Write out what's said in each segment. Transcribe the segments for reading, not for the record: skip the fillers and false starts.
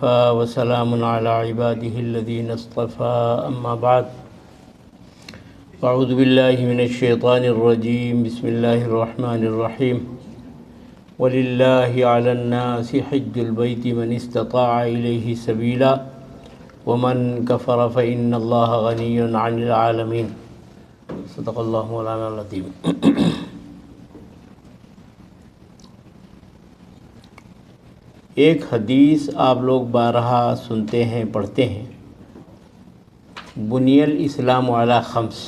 وسلام على عباده الذين اصطفى أما بعد أعوذ بالله من الشيطان الرجيم بسم الله الرحمن الرحيم ولله على الناس حج البيت من استطاع إليه سبيلا ومن كفر فإن الله غني عن العالمين صدق الله مولانا العظيم۔ ایک حدیث آپ لوگ بارہا سنتے ہیں، پڑھتے ہیں، بنی الاسلام علی خمس،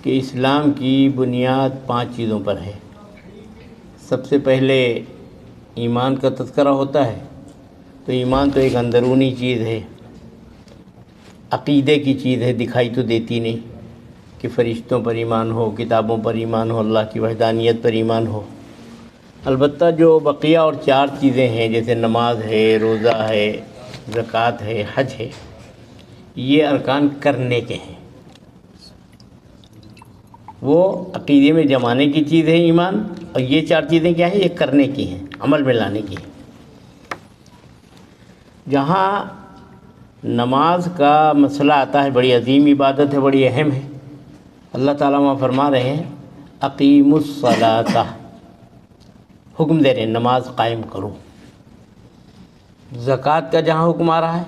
کہ اسلام کی بنیاد 5 چیزوں پر ہے۔ سب سے پہلے ایمان کا تذکرہ ہوتا ہے، تو ایمان تو ایک اندرونی چیز ہے، عقیدے کی چیز ہے، دکھائی تو دیتی نہیں، کہ فرشتوں پر ایمان ہو، کتابوں پر ایمان ہو، اللہ کی وحدانیت پر ایمان ہو۔ البتہ جو بقیہ اور 4 چیزیں ہیں، جیسے نماز ہے، روزہ ہے، زکوٰۃ ہے، حج ہے، یہ ارکان کرنے کے ہیں۔ وہ عقیدے میں جمانے کی چیز ہے ایمان، اور یہ 4 چیزیں کیا ہیں؟ یہ کرنے کی ہیں، عمل میں لانے کی ہیں۔ جہاں نماز کا مسئلہ آتا ہے، بڑی عظیم عبادت ہے، بڑی اہم ہے۔ اللہ تعالیٰ وہاں فرما رہے ہیں اقیموا الصلاۃ، حکم دے رہے ہیں نماز قائم کرو۔ زکوٰۃ کا جہاں حکم آ رہا ہے،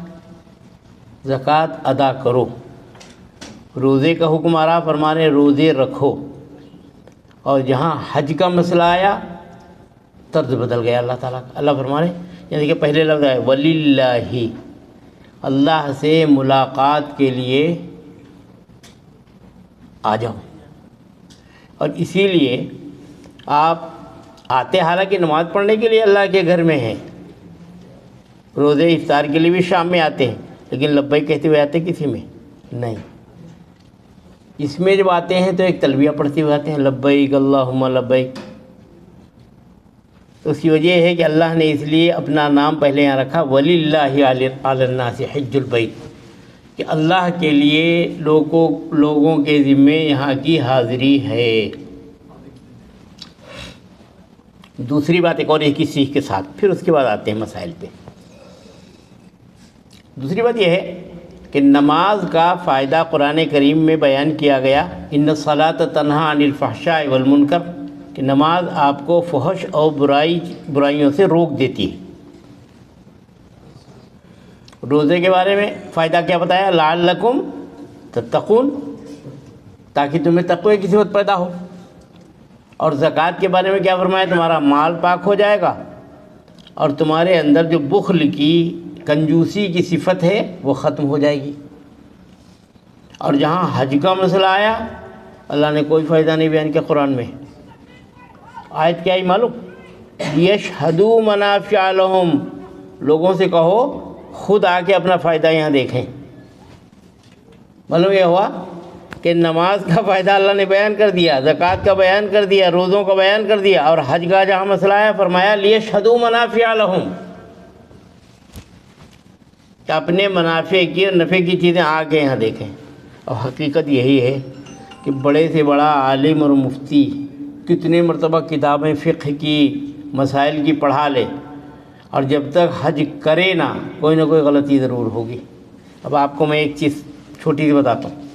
زکوٰۃ ادا کرو۔ روزے کا حکم آ رہا، فرما رہے ہیں روزے رکھو۔ اور جہاں حج کا مسئلہ آیا، طرز بدل گیا اللہ تعالیٰ کا۔ اللہ فرما رہے ہیں، یعنی کہ پہلے لفظ ہے وَلِلَّهِ، اللہ سے ملاقات کے لیے آ جاؤ۔ اور اسی لیے آپ آتے حالانکہ نماز پڑھنے کے لیے اللہ کے گھر میں ہیں، روزے افطار کے لیے بھی شام میں آتے ہیں، لیکن لبیک کہتے ہوئے آتے کسی میں نہیں۔ اس میں جب آتے ہیں تو ایک تلبیہ پڑھتے ہوئے آتے ہیں، لبیک اللہم لبیک۔ تو اس کی وجہ ہے کہ اللہ نے اس لیے اپنا نام پہلے یہاں رکھا وَلِلَّهِ عَلَى النَّاسِ حِجُّ الْبَيْتِ، کہ اللہ کے لیے لوگوں کے ذمے یہاں کی حاضری ہے۔ دوسری بات ایک اور ایک ہی سیکھ کے ساتھ، پھر اس کے بعد آتے ہیں مسائل پہ۔ دوسری بات یہ ہے کہ نماز کا فائدہ قرآن کریم میں بیان کیا گیا، ان الصلاۃ تنہی عن الفحشاء والمنکر، کہ نماز آپ کو فحش اور برائیوں سے روک دیتی ہے۔ روزے کے بارے میں فائدہ کیا بتایا؟ لعلکم تتقون، تاکہ تمہیں تقوی کی صفت پیدا ہو۔ اور زکوٰۃ کے بارے میں کیا فرمایا؟ تمہارا مال پاک ہو جائے گا، اور تمہارے اندر جو بخل کی، کنجوسی کی صفت ہے وہ ختم ہو جائے گی۔ اور جہاں حج کا مسئلہ آیا، اللہ نے کوئی فائدہ نہیں بیان کیا قرآن میں۔ آیت کیا ہی معلوم؟ یشہدوا منافع لہم، لوگوں سے کہو خود آ کے اپنا فائدہ یہاں دیکھیں۔ معلوم یہ ہوا کہ نماز کا فائدہ اللہ نے بیان کر دیا، زکوٰۃ کا بیان کر دیا، روزوں کا بیان کر دیا، اور حج کا جہاں مسئلہ ہے فرمایا لیشہدوا منافع لہم، کہ اپنے منافع کی اور نفع کی چیزیں آ کے یہاں دیکھیں۔ اور حقیقت یہی ہے کہ بڑے سے بڑا عالم اور مفتی کتنے مرتبہ کتابیں فقہ کی، مسائل کی پڑھا لے، اور جب تک حج کرے نہ کوئی غلطی ضرور ہوگی۔ اب آپ کو میں ایک چیز چھوٹی سی بتاتا ہوں۔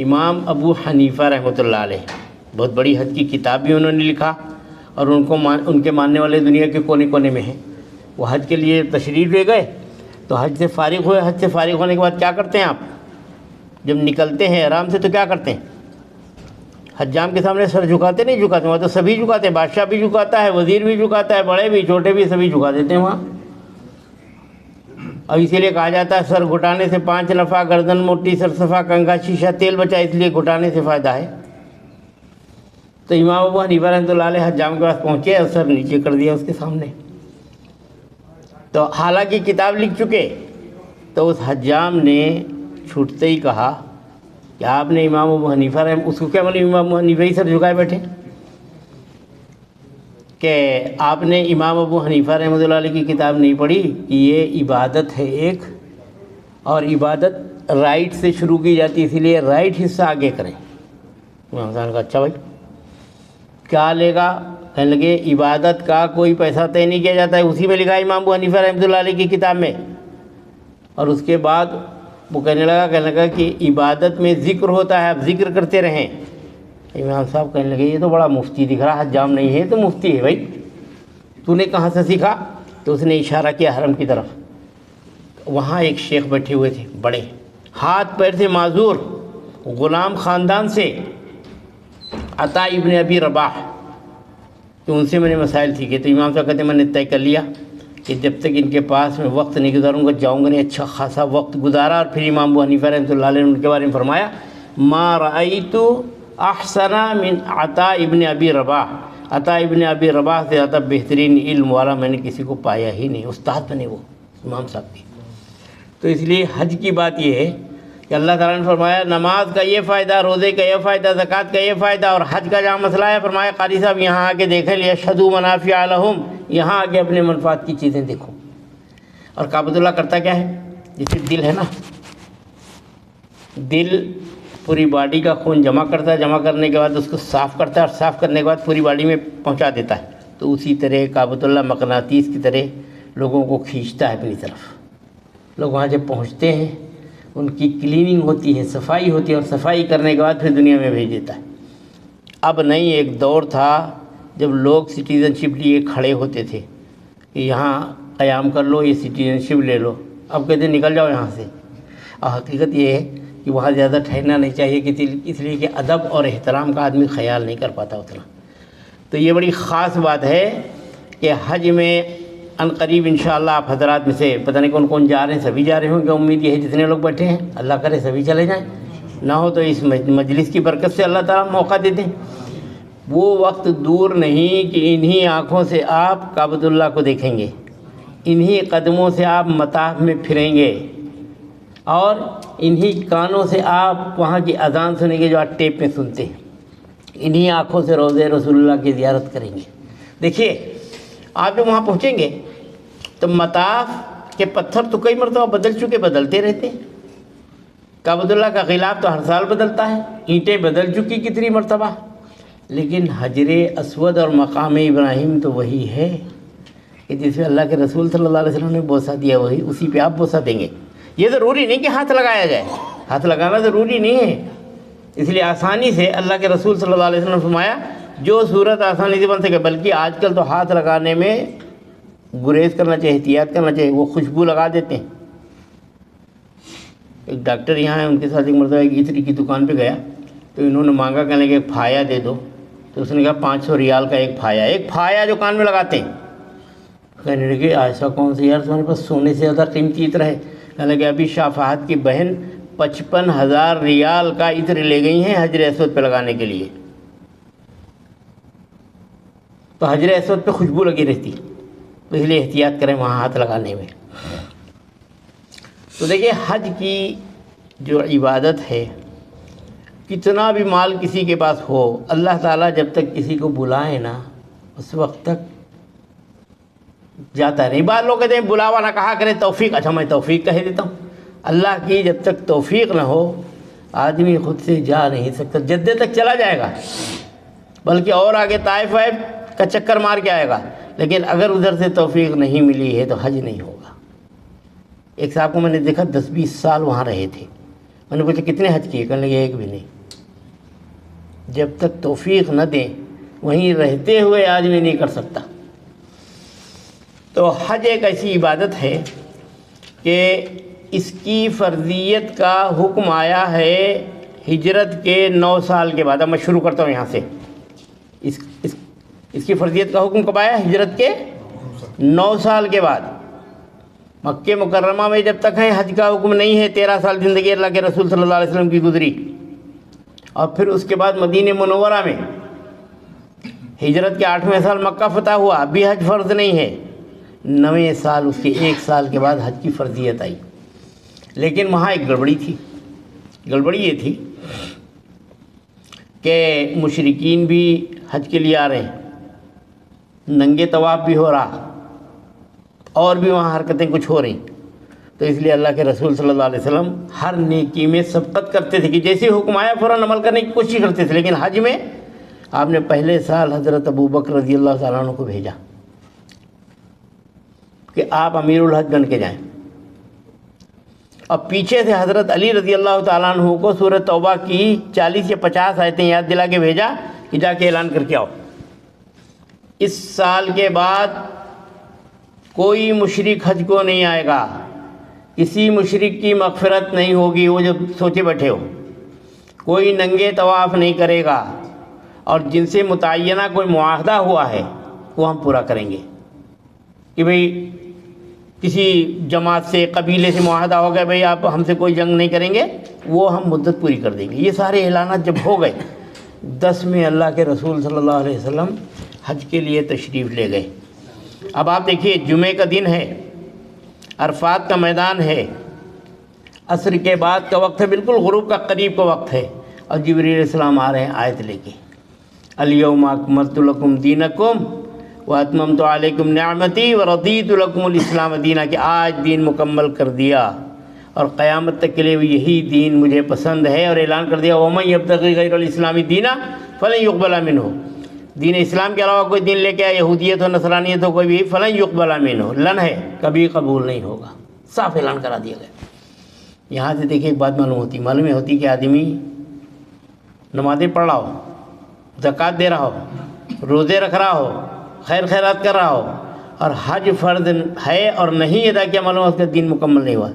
امام ابو حنیفہ رحمۃ اللہ علیہ، بہت بڑی حج کی کتاب بھی انہوں نے لکھا، اور ان کے ماننے والے دنیا کے کونے کونے میں ہیں۔ وہ حج کے لیے تشریف لے گئے تو حج سے فارغ ہوئے۔ حج سے فارغ ہونے کے بعد کیا کرتے ہیں آپ؟ جب نکلتے ہیں آرام سے تو کیا کرتے ہیں؟ حجام کے سامنے سر جھکاتے نہیں جھکاتے؟ وہاں تو سبھی جھکاتے ہیں، بادشاہ بھی جھکاتا ہے، وزیر بھی جھکاتا ہے، بڑے بھی چھوٹے بھی سبھی جھکا دیتے ہیں وہاں۔ اب اسی لیے کہا جاتا ہے سر گھٹانے سے 5 نفع، گردن موٹی، سر صفا، کنگھا شیشہ، تیل بچا، اس لیے گھٹانے سے فائدہ ہے۔ تو امام ابو حنیفہ رحمۃ اللہ علیہ حجام کے پاس پہنچے اور سر نیچے کر دیا اس کے سامنے۔ تو حالانکہ کتاب لکھ چکے، تو اس حجام نے چھوٹتے ہی کہا کہ آپ نے امام ابو حنیفہ اس کو کیا بولے، امام ابو حنیفہ ہی سر جھکائے بیٹھے، کہ آپ نے امام ابو حنیفہ رحمۃ اللہ علیہ کی کتاب نہیں پڑھی کہ یہ عبادت ہے ایک، اور عبادت رائٹ سے شروع کی جاتی ہے، اسی لیے رائٹ حصہ آگے کریں۔ امام صاحب نے کہا اچھا بھائی، کیا لے گا؟ کہنے لگے عبادت کا کوئی پیسہ طے نہیں کیا جاتا ہے، اسی میں لکھا ہے امام ابو حنیفہ رحمۃ اللہ علیہ کی کتاب میں۔ اور اس کے بعد وہ کہنے لگا کہ عبادت میں ذکر ہوتا ہے، آپ ذکر کرتے رہیں۔ امام صاحب کہنے لگے یہ تو بڑا مفتی دکھ رہا، حجام نہیں ہے تو مفتی ہے بھائی، تو نے کہاں سے سیکھا؟ تو اس نے اشارہ کیا حرم کی طرف۔ وہاں ایک شیخ بیٹھے ہوئے تھے، بڑے ہاتھ پیر سے معذور، غلام خاندان سے، عطا ابن ابی رباح، تو ان سے میں نے مسائل سیکھے۔ تو امام صاحب کہتے ہیں میں نے طے کر لیا کہ جب تک ان کے پاس میں وقت نہیں گزاروں گا، جاؤں گا نہیں۔ اچھا خاصا وقت گزارا، اور پھر امام ابو حنیفہ رحمۃ اللہ علیہ نے ان کے بارے میں فرمایا ما رأیت احسن من عطا ابن ابی رباح، عطا ابن ابی رباح سے زیادہ بہترین علم والا میں نے کسی کو پایا ہی نہیں۔ استاد بنے وہ امام صاحب کی۔ تو اس لیے حج کی بات یہ ہے کہ اللہ تعالیٰ نے فرمایا نماز کا یہ فائدہ، روزے کا یہ فائدہ، زکوٰۃ کا یہ فائدہ، اور حج کا جہاں مسئلہ ہے فرمایا قاری صاحب یہاں آ کے دیکھیں، لیشہدوا منافع لہم، یہاں آ کے اپنے منفعت کی چیزیں دیکھو۔ اور کعبۃ اللہ کرتا کیا ہے؟ جیسے دل ہے نا، دل پوری باڈی کا خون جمع کرتا ہے، جمع کرنے کے بعد اس کو صاف کرتا ہے، اور صاف کرنے کے بعد پوری باڈی میں پہنچا دیتا ہے۔ تو اسی طرح کعبۃ اللہ مقناطیس کی طرح لوگوں کو کھینچتا ہے اپنی طرف۔ لوگ وہاں جب پہنچتے ہیں ان کی کلیننگ ہوتی ہے، صفائی ہوتی ہے، اور صفائی کرنے کے بعد پھر دنیا میں بھیج دیتا ہے۔ اب نہیں، ایک دور تھا جب لوگ سٹیزن شپ لیے کھڑے ہوتے تھے کہ یہاں قیام کر لو، یہ سٹیزن شپ لے لو۔ اب کہتے ہیں نکل جاؤ یہاں سے۔ اور حقیقت یہ ہے کہ وہاں زیادہ ٹھہرنا نہیں چاہیے، اس لیے کہ ادب اور احترام کا آدمی خیال نہیں کر پاتا اتنا۔ تو یہ بڑی خاص بات ہے کہ حج میں ان قریب انشاءاللہ آپ حضرات میں سے پتہ نہیں کون کون جا رہے ہیں، سبھی جا رہے ہوں گے، امید یہ ہے جتنے لوگ بیٹھے ہیں اللہ کرے سبھی چلے جائیں، نہ ہو تو اس مجلس کی برکت سے اللہ تعالیٰ موقع دیتے ہیں۔ وہ وقت دور نہیں کہ انہی آنکھوں سے آپ کعبۃ اللہ کو دیکھیں گے، انہی قدموں سے آپ مطاف میں پھریں گے، اور انہی کانوں سے آپ وہاں کی اذان سنیں گے جو آپ ٹیپ میں سنتے ہیں، انہی آنکھوں سے روضہ رسول اللہ کی زیارت کریں گے۔ دیکھیے آپ جب وہاں پہنچیں گے تو مطاف کے پتھر تو کئی مرتبہ بدل چکے، بدلتے رہتے ہیں۔ کعبۃ اللہ کا غلاف تو ہر سال بدلتا ہے، اینٹیں بدل چکی کتنی مرتبہ، لیکن حجر اسود اور مقام ابراہیم تو وہی ہے کہ جس میں اللہ کے رسول صلی اللہ علیہ وسلم نے بوسہ دیا، وہی اسی پہ آپ بوسہ دیں گے۔ یہ ضروری نہیں کہ ہاتھ لگایا جائے، ہاتھ لگانا ضروری نہیں ہے، اس لیے آسانی سے اللہ کے رسول صلی اللہ علیہ وسلم نے فرمایا جو صورت آسانی سے بن سکے، بلکہ آج کل تو ہاتھ لگانے میں گریز کرنا چاہیے، احتیاط کرنا چاہیے، وہ خوشبو لگا دیتے ہیں۔ ایک ڈاکٹر یہاں ہے، ان کے ساتھ ایک مرتبہ ایک عطر کی دکان پہ گیا تو انہوں نے مانگا، کہنے لگے ایک پھایا دے دو، تو اس نے کہا 500 ریال کا ایک پھایا جو کان میں لگاتے ہیں۔ کہنے لگے ایسا کون سا یار تمہارے پاس سونے سے زیادہ قیمتی عطر ہے؟ کہنے لگے ابھی شاہ فہد کی بہن 55,000 ریال کا عطر لے گئی ہیں حجر اسود پہ لگانے کے لیے، تو حجر اسود پہ خوشبو لگی رہتی، تو اس لیے احتیاط کریں وہاں ہاتھ لگانے میں۔ تو دیکھیے حج کی جو عبادت ہے، کتنا بھی مال کسی کے پاس ہو، اللہ تعالیٰ جب تک کسی کو بلائے نا اس وقت تک جاتا نہیں۔ بعض لوگ کہتے ہیں بلاوا نہ کہا کرے، توفیق، اچھا میں توفیق کہہ دیتا ہوں۔ اللہ کی جب تک توفیق نہ ہو آدمی خود سے جا نہیں سکتا، جدے تک چلا جائے گا، بلکہ اور آگے طائف کا چکر مار کے آئے گا، لیکن اگر ادھر سے توفیق نہیں ملی ہے تو حج نہیں ہوگا۔ ایک صاحب کو میں نے دیکھا 10-20 سال وہاں رہے تھے، میں نے پوچھا کتنے حج کیے؟ کہنے لگے ایک بھی نہیں۔ جب تک توفیق نہ دیں وہیں رہتے ہوئے آدمی نہیں کر سکتا۔ تو حج ایک ایسی عبادت ہے کہ اس کی فرضیت کا حکم آیا ہے ہجرت کے 9 سال کے بعد۔ اب میں شروع کرتا ہوں یہاں سے، اس کی فرضیت کا حکم کب آیا؟ ہجرت کے 9 سال کے بعد۔ مکہ مکرمہ میں جب تک ہے حج کا حکم نہیں ہے، 13 سال زندگی اللہ کے رسول صلی اللہ علیہ وسلم کی گزری، اور پھر اس کے بعد مدینہ منورہ میں ہجرت کے 8ویں سال مکہ فتح ہوا، اب بھی حج فرض نہیں ہے۔ 9ویں سال، اس کے 1 سال کے بعد حج کی فرضیت آئی، لیکن وہاں ایک گڑبڑی تھی۔ گڑبڑی یہ تھی کہ مشرکین بھی حج کے لیے آ رہے ہیں، ننگے طواف بھی ہو رہا، اور بھی وہاں حرکتیں کچھ ہو رہی، تو اس لیے اللہ کے رسول صلی اللہ علیہ وسلم ہر نیکی میں سبقت کرتے تھے کہ جیسے حکم آیا فوراً عمل کرنے کی کوشش کرتے تھے، لیکن حج میں آپ نے پہلے سال حضرت ابو بکر رضی اللہ تعالیٰ عنہ کو بھیجا کہ آپ امیر الحج بن کے جائیں، اور پیچھے سے حضرت علی رضی اللہ تعالیٰ عنہ کو سورۃ توبہ کی 40 یا 50 آیتیں یاد دلا کے بھیجا کہ جا کے اعلان کر کے آؤ، اس سال کے بعد کوئی مشرک حج کو نہیں آئے گا، کسی مشرک کی مغفرت نہیں ہوگی، وہ جو سوچے بیٹھے ہو، کوئی ننگے طواف نہیں کرے گا، اور جن سے متعینہ کوئی معاہدہ ہوا ہے وہ ہم پورا کریں گے، کہ بھئی کسی جماعت سے قبیلے سے معاہدہ ہو گیا بھئی آپ ہم سے کوئی جنگ نہیں کریں گے، وہ ہم مدت پوری کر دیں گے۔ یہ سارے اعلانات جب ہو گئے، 10 میں اللہ کے رسول صلی اللہ علیہ وسلم حج کے لیے تشریف لے گئے۔ اب آپ دیکھیے جمعے کا دن ہے، عرفات کا میدان ہے، عصر کے بعد کا وقت ہے، بالکل غروب کا قریب کا وقت ہے، اور جبریل علیہ السلام آ رہے ہیں آیت لے کے، الیوم اکملت لکم دینکم واتممت علیکم نعمتی ورضیت لکم الاسلام دینا، کہ آج دین مکمل کر دیا اور قیامت تک کے لیے بھی یہی دین مجھے پسند ہے، اور اعلان کر دیا ومن یبتغی غیر الاسلام دینا فلن یقبل منہ، دین اسلام کے علاوہ کوئی دین لے کے آئے، یہودیت ہو نصرانیت ہو کوئی بھی، فلن یقبل منہ، لن ہے، کبھی قبول نہیں ہوگا، صاف اعلان کرا دیا گیا۔ یہاں سے دیکھیں ایک بات معلوم ہوتی کہ آدمی نمازیں پڑھ رہا ہو، زکوٰۃ دے رہا ہو، روزے رکھ رہا ہو، خیر خیرات کر رہا ہو، اور حج فرض ہے اور نہیں ادا کیا، معلوم اس کا دین مکمل نہیں ہوا۔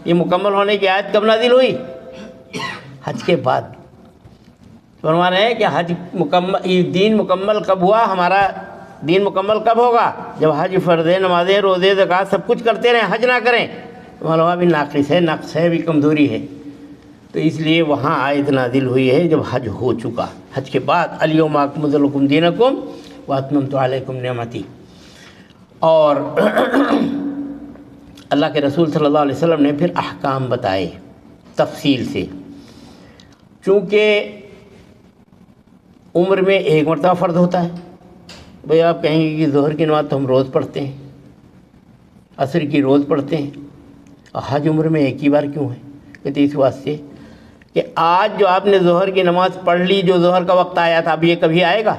یہ مکمل ہونے کی آیت کب نازل ہوئی؟ حج کے بعد۔ فرما رہے ہیں کہ حج مکمل، یہ دین مکمل کب ہوا؟ ہمارا دین مکمل کب ہوگا؟ جب حج فرض ہے، نمازیں روزے زکوٰۃ سب کچھ کرتے رہیں، حج نہ کریں، معلوم بھی ناقص ہے، نقص ہے، بھی کمزوری ہے۔ تو اس لیے وہاں آیت نازل ہوئی ہے جب حج ہو چکا، حج کے بعد الیوم اکملت لکم دینکم واتممت علیکم نعمتی۔ اور اللہ کے رسول صلی اللہ علیہ وسلم نے پھر احکام بتائے تفصیل سے، چونکہ عمر میں ایک مرتبہ فرض ہوتا ہے، بھئی آپ کہیں گے کہ ظہر کی نماز تو ہم روز پڑھتے ہیں، عصر کی روز پڑھتے ہیں، اور حج عمر میں ایک ہی بار کیوں ہے؟ کہتے اس واسطے کہ آج جو آپ نے ظہر کی نماز پڑھ لی، جو ظہر کا وقت آیا تھا، اب یہ کبھی آئے گا؟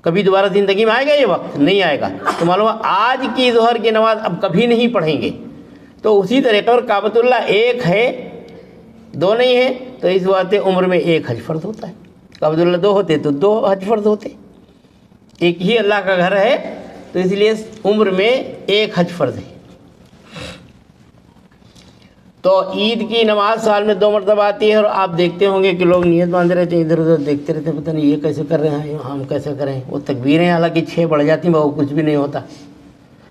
کبھی دوبارہ زندگی میں آئے گا یہ وقت؟ نہیں آئے گا۔ تو معلوم آج کی ظہر کی نماز اب کبھی نہیں پڑھیں گے۔ تو اسی طریقے پر کعبۃ اللہ ایک ہے، دو نہیں ہے، تو اس واسطے عمر میں ایک حج فرض ہوتا ہے۔ کعبۃ اللہ 2 ہوتے تو 2 حج فرض ہوتے، ایک ہی اللہ کا گھر ہے، تو اس لیے عمر میں ایک حج فرض ہے۔ تو عید کی نماز سال میں 2 مرتبہ آتی ہے، اور آپ دیکھتے ہوں گے کہ لوگ نیت باندھے رہتے ہیں، ادھر ادھر دیکھتے رہتے ہیں، پتہ نہیں یہ کیسے کر رہے ہیں، ہم کیسے کریں۔ وہ تکبیریں حالانکہ 6 بڑھ جاتی ہیں، وہ کچھ بھی نہیں ہوتا،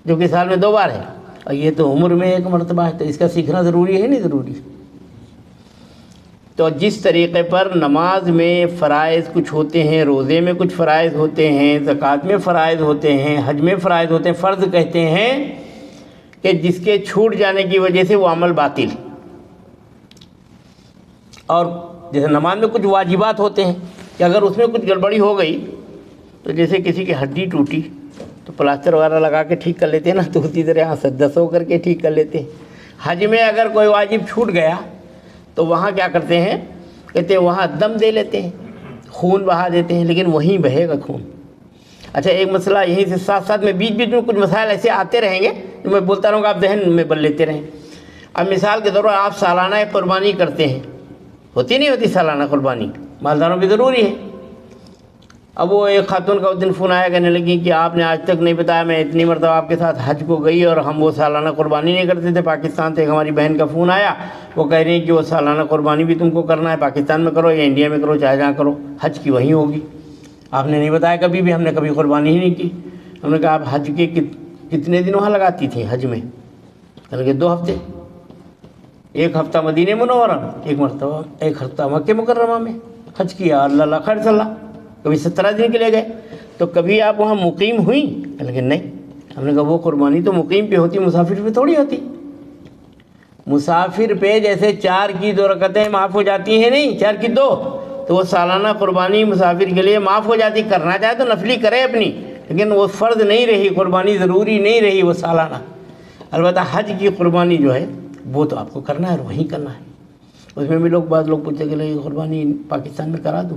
جو کہ سال میں 2 بار ہے، اور یہ تو عمر میں 1 مرتبہ ہے، تو اس کا سیکھنا ضروری ہے نہیں ضروری؟ تو جس طریقے پر نماز میں فرائض کچھ ہوتے ہیں، روزے میں کچھ فرائض ہوتے ہیں، زکوٰۃ میں فرائض ہوتے ہیں، حج میں فرائض ہوتے ہیں، فرض کہتے ہیں کہ جس کے چھوٹ جانے کی وجہ سے وہ عمل باطل۔ اور جیسے نماز میں کچھ واجبات ہوتے ہیں کہ اگر اس میں کچھ گڑبڑی ہو گئی، تو جیسے کسی کی ہڈی ٹوٹی تو پلاسٹر وغیرہ لگا کے ٹھیک کر لیتے ہیں نا، تو اسی طرح سجدہ سو کر کے ٹھیک کر لیتے ہیں۔ حج میں اگر کوئی واجب چھوٹ گیا تو وہاں کیا کرتے ہیں؟ کہتے ہیں وہاں دم دے لیتے ہیں، خون بہا دیتے ہیں، لیکن وہیں بہے گا خون۔ اچھا ایک مسئلہ یہیں سے ساتھ ساتھ میں بیچ میں کچھ مسائل ایسے آتے رہیں گے جو میں بولتا رہوں گا، آپ ذہن میں بل لیتے رہیں۔ اب مثال کے طور پر آپ سالانہ قربانی کرتے ہیں، ہوتی نہیں ہوتی سالانہ قربانی؟ مالداروں کی ضروری ہے۔ اب وہ ایک خاتون کا اس دن فون آیا کہنے لگی کہ آپ نے آج تک نہیں بتایا، میں اتنی مرتبہ آپ کے ساتھ حج کو گئی اور ہم وہ سالانہ قربانی نہیں کرتے تھے۔ پاکستان سے ایک ہماری بہن کا فون آیا، وہ کہہ رہی ہیں کہ وہ سالانہ قربانی بھی تم کو کرنا ہے، پاکستان میں کرو یا انڈیا میں کرو، چاہے جہاں کرو، حج کی وہیں ہوگی۔ آپ نے نہیں بتایا کبھی بھی، ہم نے کبھی قربانی ہی نہیں کی۔ ہم نے کہا آپ حج کے کتنے دن وہاں لگاتی تھیں حج میں؟ کہنے کہ 2 ہفتے، 1 ہفتہ مدینہ منورہ، 1 ہفتہ مکہ مکرمہ میں حج کیا، اللہ خیر صلی اللہ۔ کبھی 17 دن کے لیے گئے، تو کبھی آپ وہاں مقیم ہوئیں؟ لیکن نہیں۔ ہم نے کہا وہ قربانی تو مقیم پہ ہوتی، مسافر پہ تھوڑی ہوتی۔ مسافر پہ جیسے 4 کی 2 رکعتیں معاف ہو جاتی ہیں، نہیں 4 کی 2، تو وہ سالانہ قربانی مسافر کے لیے معاف ہو جاتی۔ کرنا چاہے تو نفلی کرے اپنی، لیکن وہ فرض نہیں رہی، قربانی ضروری نہیں رہی وہ سالانہ۔ البتہ حج کی قربانی جو ہے وہ تو آپ کو کرنا ہے اور وہیں کرنا ہے۔ اس میں بھی بعض لوگ پوچھتے کہ قربانی پاکستان میں کرا دوں؟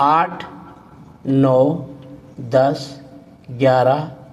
8, 9, 10, 11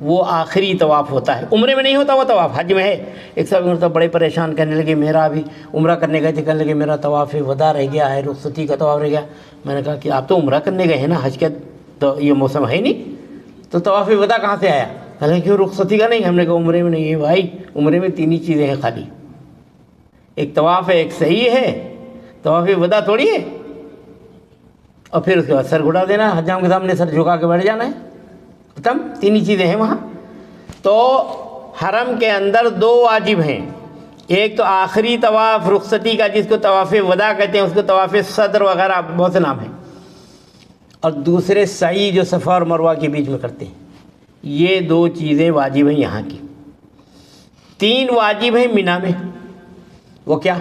وہ آخری طواف ہوتا ہے. عمرے میں نہیں ہوتا وہ طواف, حج میں ہے. ایک صاحب بڑے پریشان کہنے لگے میرا بھی عمرہ کرنے گئے تھے, کہنے لگے میرا طواف وداع رہ گیا ہے, رخصتی کا طواف رہ گیا. میں نے کہا کہ آپ تو عمرہ کرنے گئے ہیں نا, حج کا تو یہ موسم ہے نہیں, تو طواف وداع کہاں سے آیا؟ کہنے کیوں رخصتی کا نہیں؟ ہم نے کہا عمرے میں نہیں ہے بھائی, عمرے میں 3 ہی چیزیں ہیں خالی, ایک طواف ہے, ایک صحیح ہے, طواف وداع تھوڑی ہے, اور پھر اس کے بعد سر گھڑا دینا, حجام کے سامنے سر جھکا کے بیٹھ جانا ہے, ختم. 3 ہی چیزیں ہیں وہاں. تو حرم کے اندر 2 واجب ہیں, ایک تو آخری طواف رخصتی کا جس کو طواف وداع کہتے ہیں, اس کو طواف صدر وغیرہ بہت سے نام ہیں, اور دوسرے سعی جو صفا اور مروہ کے بیچ میں کرتے ہیں. یہ 2 چیزیں واجب ہیں یہاں کی. 3 واجب ہیں مینا میں. وہ کیا؟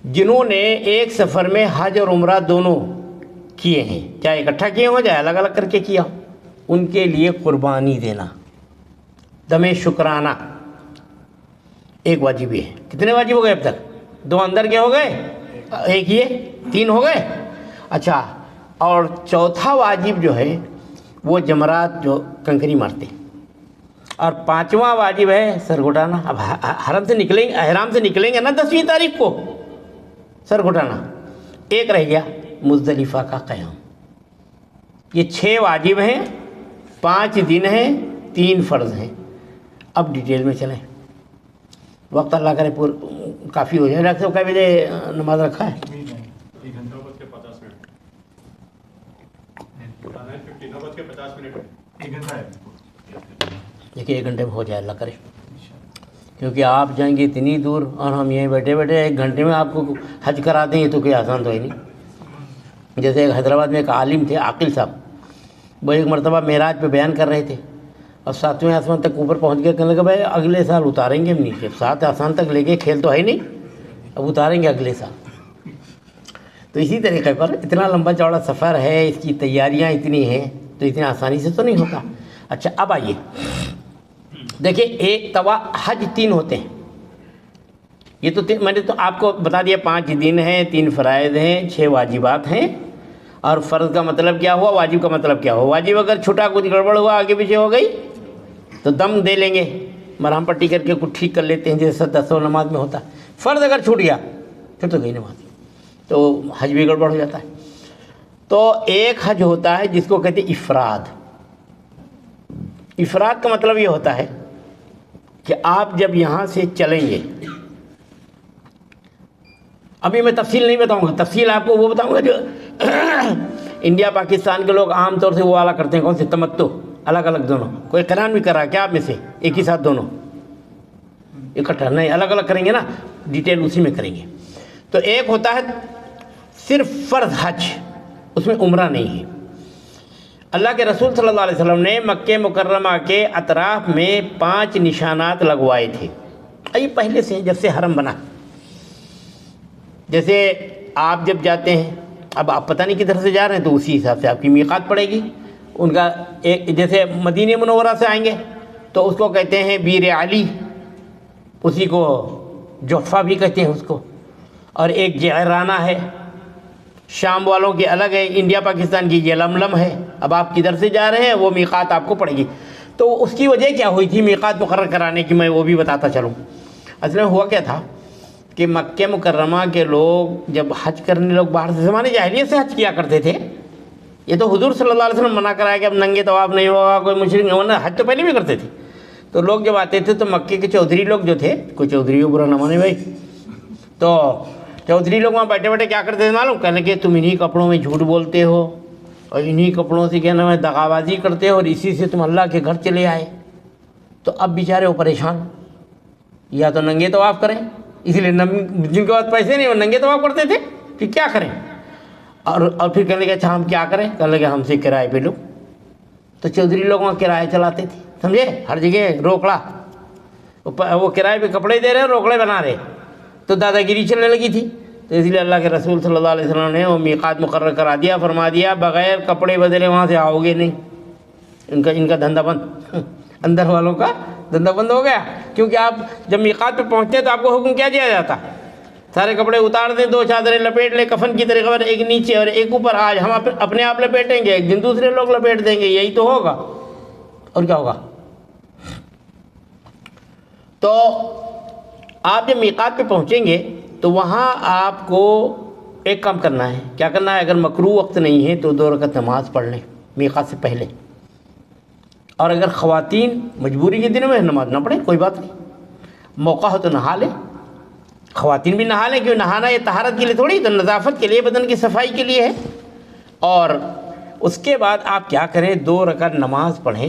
جنہوں نے ایک سفر میں حج اور عمرہ دونوں کیے ہیں, چاہے اکٹھا کیے ہوں چاہے الگ الگ کر کے کیا, ان کے لیے قربانی دینا, دم شکرانہ ایک واجب ہے. کتنے واجب ہو گئے اب تک؟ 2 اندر کے ہو گئے, ایک یہ 3 ہو گئے. اچھا, اور چوتھا واجب جو ہے وہ جمرات جو کنکری مارتے ہیں, اور 5واں واجب ہے سر گھٹانا. اب حرم سے نکلیں گے, احرام سے نکلیں گے نا 10ویں تاریخ کو, سر گھٹانا. ایک رہ گیا مزدلفہ کا قیام. یہ 6 واجب ہیں, 5 دن ہیں, 3 فرض ہیں. اب ڈیٹیل میں چلیں, وقت اللہ کرے کافی ہو جائے. ڈاکٹر صاحب کئی بجے نماز رکھا ہے؟ 1 گھنٹہ 50 منٹ. 50 منٹ 1 گھنٹہ ہے. دیکھیے 1 گھنٹے میں ہو جائے اللہ کرے, کیونکہ آپ جائیں گے اتنی دور اور ہم یہیں بیٹھے بیٹھے 1 گھنٹے میں آپ کو حج کرا دیں, یہ تو کوئی آسان تو ہے نہیں. جیسے ایک حیدرآباد میں ایک عالم تھے عاقل صاحب, وہ ایک مرتبہ معراج پہ بیان کر رہے تھے, اور 7ویں آسمان تک اوپر پہنچ گئے. کہنے لگا بھائی اگلے سال اتاریں گے ہم نیچے, 7 آسمان تک لے کے کھیل تو ہے نہیں, اب اتاریں گے اگلے سال. تو اسی طریقے پر اتنا لمبا چوڑا سفر ہے, اس کی تیاریاں اتنی ہیں, تو اتنی آسانی سے تو نہیں ہوتا. اچھا اب آئیے دیکھیں, ایک حج 3 ہوتے ہیں. یہ تو میں نے تو آپ کو بتا دیا 5 دن ہیں, 3 فرائض ہیں, 6 واجبات ہیں. اور فرض کا مطلب کیا ہوا, واجب کا مطلب کیا ہوا. واجب اگر چھوٹا کچھ گڑبڑ ہوا آگے پیچھے ہو گئی تو دم دے لیں گے, مرہم پٹی کر کے کچھ ٹھیک کر لیتے ہیں, جیسے 10 نماز میں ہوتا ہے. فرض اگر چھوٹ گیا پھر تو گئی نماز, تو حج بھی گڑبڑ ہو جاتا ہے. تو ایک حج ہوتا ہے جس کو کہتے ہیں افراد. افراد کا مطلب یہ ہوتا ہے کہ آپ جب یہاں سے چلیں گے, ابھی میں تفصیل نہیں بتاؤں گا, تفصیل آپ کو وہ بتاؤں گا جو انڈیا پاکستان کے لوگ عام طور سے وہ والا کرتے ہیں. کون سے؟ تمتع, الگ الگ دونوں. کوئی قران بھی کرا کیا آپ میں سے؟ ایک ہی ساتھ دونوں اکٹھا نہیں, الگ الگ کریں گے نا, ڈیٹیل اسی میں کریں گے. تو ایک ہوتا ہے صرف فرض حج, اس میں عمرہ نہیں ہے. اللہ کے رسول صلی اللہ علیہ وسلم نے مکہ مکرمہ کے اطراف میں 5 نشانات لگوائے تھے. یہ پہلے سے جب سے حرم بنا. جیسے آپ جب جاتے ہیں, اب آپ پتہ نہیں کدھر سے جا رہے ہیں, تو اسی حساب سے آپ کی میقات پڑے گی. ان کا ایک, جیسے مدینہ منورہ سے آئیں گے تو اس کو کہتے ہیں بیر علی, اسی کو جحفہ بھی کہتے ہیں اس کو. اور ایک جعرانہ ہے, شام والوں کی الگ ہے, انڈیا پاکستان کی یلملم ہے. اب آپ کدھر سے جا رہے ہیں وہ میقات آپ کو پڑے گی. تو اس کی وجہ کیا ہوئی تھی میقات مقرر کرانے کی, میں وہ بھی بتاتا چلوں. اصل میں ہوا کیا تھا کہ مکہ مکرمہ کے لوگ جب حج کرنے لوگ باہر سے زمانے جاہلیت سے حج کیا کرتے تھے. یہ تو حضور صلی اللہ علیہ وسلم منع کرایا کہ اب ننگے طواف نہیں ہوگا, کوئی مشرک نہیں ہونا. حج تو پہلے بھی کرتے تھے. تو لوگ جب آتے تھے تو مکے کے چودھری لوگ جو تھے, کوئی چودھری ہو برا نہ مانے بھائی, تو چودھری لوگ وہاں بیٹھے بیٹھے کیا کرتے تھے معلوم, کہنے کہ تم انہی کپڑوں میں جھوٹ بولتے ہو اور انہی کپڑوں سے کیا نام ہے دغابازی کرتے ہو, اور اسی سے تم اللہ کے گھر چلے آئے. تو اب بیچارے وہ پریشان, یا تو ننگے طواف کریں, اس لیے جن کے پاس پیسے نہیں وہ ننگے طواف کرتے تھے, پھر کیا کریں. اور پھر کہنے لگے اچھا ہم کیا کریں, کہنے لگے ہم سے کرائے پہ لو. تو چودھری لوگ وہاں کرایہ چلاتے تھے, سمجھے, ہر جگہ روکڑا, وہ کرائے پہ کپڑے دے رہے ہیں, روکڑے بنا رہے. تو دادا گیری چلنے لگی تھی. تو اس لیے اللہ کے رسول صلی اللہ علیہ وسلم نے وہ میقات مقرر کرا دیا, فرما دیا بغیر کپڑے بدلے وہاں سے آؤ گے نہیں. ان کا دھندا بند, اندر والوں کا دھندا بند ہو گیا. کیونکہ آپ جب میقات پہ پہنچتے ہیں تو آپ کو حکم کیا دیا جاتا, سارے کپڑے اتار دیں, 2 چادریں لپیٹ لیں کفن کی طریقے پر, ایک نیچے اور ایک اوپر. آج ہم اپنے آپ لپیٹیں گے, ایک دن دوسرے لوگ لپیٹ دیں گے, یہی تو ہوگا. اور کیا ہوگا؟ تو آپ جب میقات پہ پہنچیں گے تو وہاں آپ کو ایک کام کرنا ہے. کیا کرنا ہے؟ اگر مکروہ وقت نہیں ہے تو 2 رکعت نماز پڑھ لیں میقات سے پہلے. اور اگر خواتین مجبوری کے دنوں میں نماز نہ پڑھیں کوئی بات نہیں، موقع ہو تو نہا لیں. خواتین بھی نہا لیں، کیوں نہانا یہ طہارت کے لیے تھوڑی، تو نظافت کے لیے، بدن کی صفائی کے لیے ہے. اور اس کے بعد آپ کیا کریں، 2 رکعت نماز پڑھیں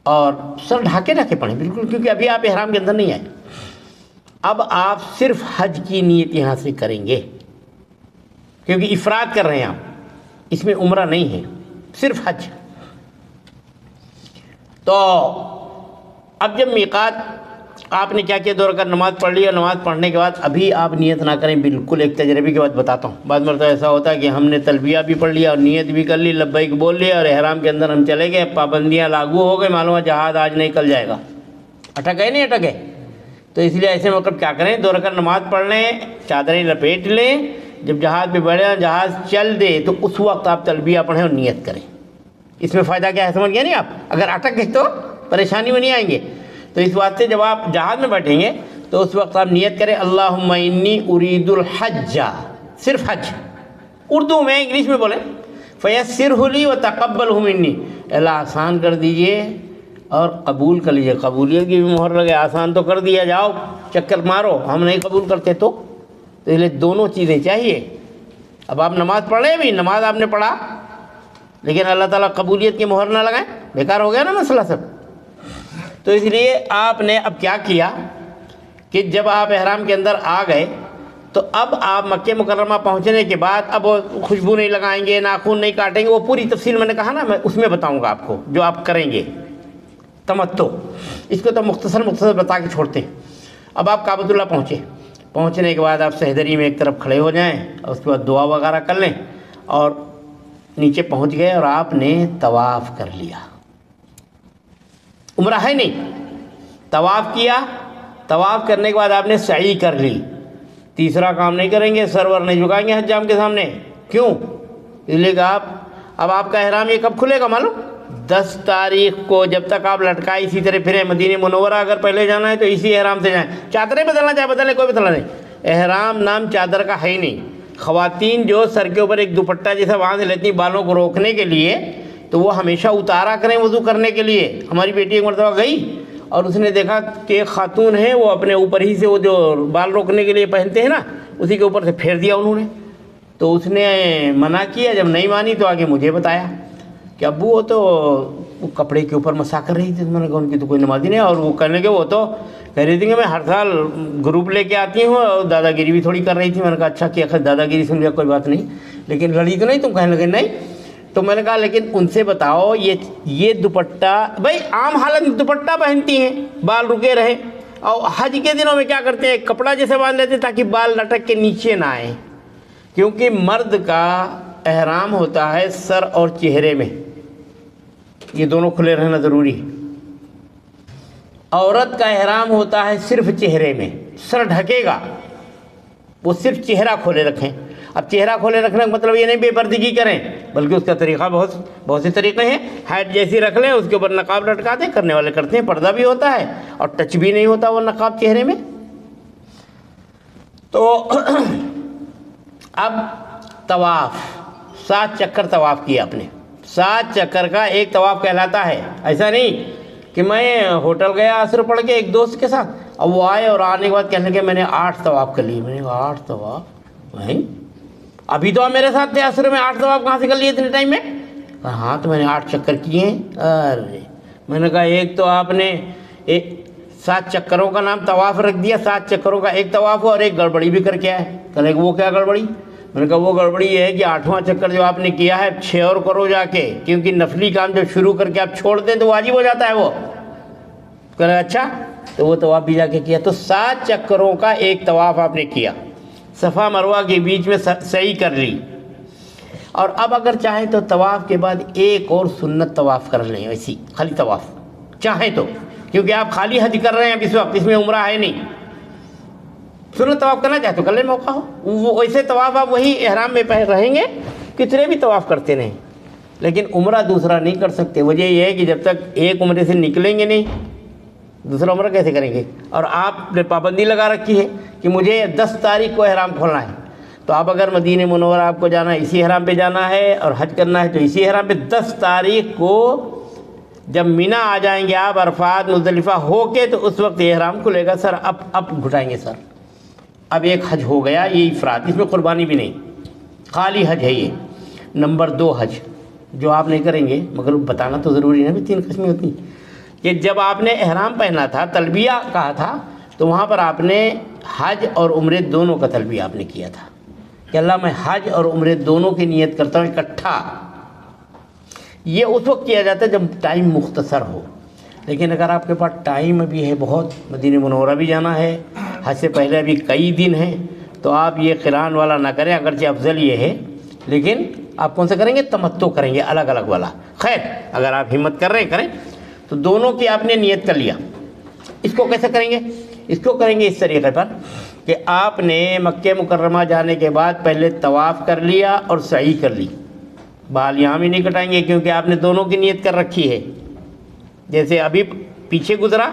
اور سر ڈھاکے ڈھاکے پڑھیں بالکل، کیونکہ ابھی آپ احرام کے اندر نہیں آئے. اب آپ صرف حج کی نیت یہاں سے کریں گے، کیونکہ افراد کر رہے ہیں آپ، اس میں عمرہ نہیں ہے، صرف حج. تو اب جب میقات آپ نے کیا کیا، 2 رکعت نماز پڑھ لی، اور نماز پڑھنے کے بعد ابھی آپ نیت نہ کریں بالکل. ایک تجربے کے بعد بتاتا ہوں. بعض مرتبہ ایسا ہوتا ہے کہ ہم نے تلبیہ بھی پڑھ لیا اور نیت بھی کر لی، لبیک بول لیا، اور احرام کے اندر ہم چلے گئے، پابندیاں لاگو ہو گئے، معلوم ہے جہاز آج نہیں کل جائے گا. اٹک گئے نہیں اٹک گئے؟ تو اس لیے ایسے موقع کیا کریں، 2 رکعت نماز پڑھ لیں، چادریں لپیٹ لیں، جب جہاز پہ بیٹھے جہاز چل دے تو اس وقت آپ تلبیہ پڑھیں اور نیت کریں. اس میں فائدہ کیا ہے سمجھ گئے نہیں آپ؟ اگر اٹک گئے تو پریشانی میں نہیں آئیں گے. تو اس واسطے جب آپ جہاز میں بیٹھیں گے تو اس وقت آپ نیت کریں اللہم انی ارید الحج، صرف حج. اردو میں، انگلش میں بولیں فیسرہ لی وتقبلہ منی، اللہ آسان کر دیجئے اور قبول کر لیجئے. قبولیت کی بھی مہر لگے، آسان تو کر دیا، جاؤ چکر مارو، ہم نہیں قبول کرتے تو اس لیے دونوں چیزیں چاہیے. اب آپ نماز پڑھ رہے ہیں، بھی نماز آپ نے پڑھا لیکن اللہ تعالیٰ قبولیت کی مہر نہ لگائیں، بیکار ہو گیا نا مسئلہ سب. تو اس لیے آپ نے اب کیا کیا کہ جب آپ احرام کے اندر آ گئے تو اب آپ مکہ مکرمہ پہنچنے کے بعد اب خوشبو نہیں لگائیں گے، ناخن نہیں کاٹیں گے. وہ پوری تفصیل میں نے کہا نا، میں اس میں بتاؤں گا آپ کو جو آپ کریں گے تمتع. اس کو تو مختصر بتا کے چھوڑتے ہیں. اب آپ کعبۃ اللہ پہنچنے کے بعد آپ سہدری میں ایک طرف کھڑے ہو جائیں اور اس کے بعد دعا وغیرہ کر لیں اور نیچے پہنچ گئے اور آپ نے طواف کر لیا. عمرہ ہے نہیں، طواف کیا. طواف کرنے کے بعد آپ نے سعی کر لی. تیسرا کام نہیں کریں گے، سرور نہیں جھکائیں گے حجام کے سامنے. کیوں؟ اس لیے کہ اب آپ کا احرام یہ کب کھلے گا معلوم؟ 10 تاریخ کو. جب تک آپ لٹکائے اسی طرح پھریں. مدینہ منورہ اگر پہلے جانا ہے تو اسی احرام سے جائیں. چادریں بدلنا چاہے بدلیں، کوئی بدلنا نہیں. احرام نام چادر کا ہے ہی نہیں. خواتین جو سر کے اوپر ایک دوپٹہ جیسا وہاں سے لیتی بالوں کو روکنے کے لیے، تو وہ ہمیشہ اتارا کریں وضو کرنے کے لیے. ہماری بیٹی ایک مرتبہ گئی اور اس نے دیکھا کہ ایک خاتون ہے، وہ اپنے اوپر ہی سے وہ جو بال روکنے کے لیے پہنتے ہیں نا، اسی کے اوپر سے پھیر دیا انہوں نے. تو اس نے منع کیا، جب نہیں مانی تو آگے مجھے بتایا کہ ابو وہ تو وہ کپڑے کے اوپر مسا کر رہی تھی. میں نے کہا ان کی تو کوئی نمازی نہیں. اور وہ کہنے کے وہ تو کہہ رہی تھی کہ میں ہر سال گروپ لے کے آتی ہوں اور دادا گیری بھی تھوڑی کر رہی تھی. میں نے کہا اچھا کیا، دادا گیری سن لیا کوئی بات نہیں، لیکن لڑی تو نہیں تم؟ کہنے لگے نہیں. تو میں نے کہا لیکن ان سے بتاؤ یہ دوپٹہ، بھائی عام حالت میں دوپٹہ پہنتی ہیں بال رکے رہے، اور حج کے دنوں میں کیا کرتے ہیں، کپڑا جیسے باندھ لیتے تاکہ بال لٹک کے نیچے نہ آئیں. کیونکہ مرد کا احرام ہوتا ہے سر اور چہرے میں، یہ دونوں کھلے رہنا ضروری ہے. عورت کا احرام ہوتا ہے صرف چہرے میں، سر ڈھکے گا، وہ صرف چہرہ کھولے رکھیں. اب چہرہ کھولے رکھنے کا مطلب یہ نہیں بے پردگی کریں، بلکہ اس کا طریقہ بہت سے طریقے ہیں. ہائٹ جیسی رکھ لیں، اس کے اوپر نقاب لٹکا دیں، کرنے والے کرتے ہیں، پردہ بھی ہوتا ہے اور ٹچ بھی نہیں ہوتا وہ نقاب چہرے میں. تو اب طواف 7 چکر طواف کیا آپ نے. 7 چکر کا ایک طواف کہلاتا ہے. ایسا نہیں کہ میں ہوٹل گیا عصر پڑھ کے ایک دوست کے ساتھ، اب وہ آئے اور آنے کے بعد کہنے لگے میں نے 8 طواف کر لیے. میں نے کہا 8 طواف نہیں، ابھی تو آپ میرے ساتھ تھے عصر میں، 8 طواف کہاں سے کر لیے اتنے ٹائم میں؟ ہاں تو میں نے 8 چکر کیے ہیں. ارے میں نے کہا ایک تو آپ نے 7 چکروں کا نام طواف رکھ دیا، 7 چکروں کا ایک طواف ہوا، اور ایک گڑبڑی بھی کر کے آئے. کہنے کہ وہ کیا گڑبڑی؟ میں نے کہا وہ گڑبڑی یہ ہے کہ 8واں چکر جو آپ نے کیا ہے 6 اور کرو جا کے، کیونکہ نفلی کام جب شروع کر کے آپ چھوڑ دیں تو واجب ہو جاتا ہے وہ. کہنے اچھا، تو وہ طواف بھی جا کے کیا. تو 7 چکروں کا ایک طواف آپ نے کیا، صفا مروہ کے بیچ میں سعی کر لی. اور اب اگر چاہیں تو طواف کے بعد ایک اور سنت طواف کر لیں، ایسی خالی طواف چاہیں تو، کیونکہ آپ خالی حج کر رہے ہیں اب اس وقت، اس میں عمرہ ہے نہیں. سنت طواف کرنا چاہے تو کر لیں، موقع ہو. وہ ویسے طواف آپ وہی احرام میں رہیں گے، کتنے بھی طواف کرتے رہیں، لیکن عمرہ دوسرا نہیں کر سکتے. وجہ یہ ہے کہ جب تک ایک عمرے سے نکلیں گے نہیں دوسرا عمرہ کیسے کریں گے. اور آپ نے پابندی لگا رکھی ہے کہ مجھے 10 تاریخ کو احرام کھولنا ہے. تو آپ اگر مدینہ منورہ آپ کو جانا ہے اسی احرام پہ جانا ہے اور حج کرنا ہے تو اسی احرام پہ 10 تاریخ کو جب مینا آ جائیں گے آپ عرفات مزدلفہ ہو کے تو اس وقت یہ احرام کھلے گا. سر اب گھٹائیں گے سر. اب ایک حج ہو گیا یہ افراد, اس میں قربانی بھی نہیں, خالی حج ہے یہ. نمبر 2 حج جو آپ نہیں کریں گے, مگر بتانا تو ضروری ہے بھی 3 قسمیں ہوتی ہیں. کہ جب آپ نے احرام پہنا تھا تلبیہ کہا تھا تو وہاں پر آپ نے حج اور عمرے دونوں کا تلبیہ آپ نے کیا تھا کہ اللہ میں حج اور عمرے دونوں کی نیت کرتا ہوں اکٹھا. یہ اس وقت کیا جاتا ہے جب ٹائم مختصر ہو. لیکن اگر آپ کے پاس ٹائم ابھی ہے بہت, مدینہ منورہ بھی جانا ہے, حج سے پہلے ابھی کئی دن ہیں, تو آپ یہ قران والا نہ کریں. اگرچہ افضل یہ ہے لیکن آپ کون سا کریں گے, تمتع کریں گے الگ الگ والا. خیر اگر آپ ہمت کر رہے ہیں کریں. تو دونوں کی آپ نے نیت کر لیا. اس کو کیسے کریں گے, اس کو کریں گے اس طریقے پر کہ آپ نے مکہ مکرمہ جانے کے بعد پہلے طواف کر لیا اور سعی کر لی. بال یہاں بھی نہیں کٹائیں گے کیونکہ آپ نے دونوں کی نیت کر رکھی ہے. جیسے ابھی پیچھے گزرا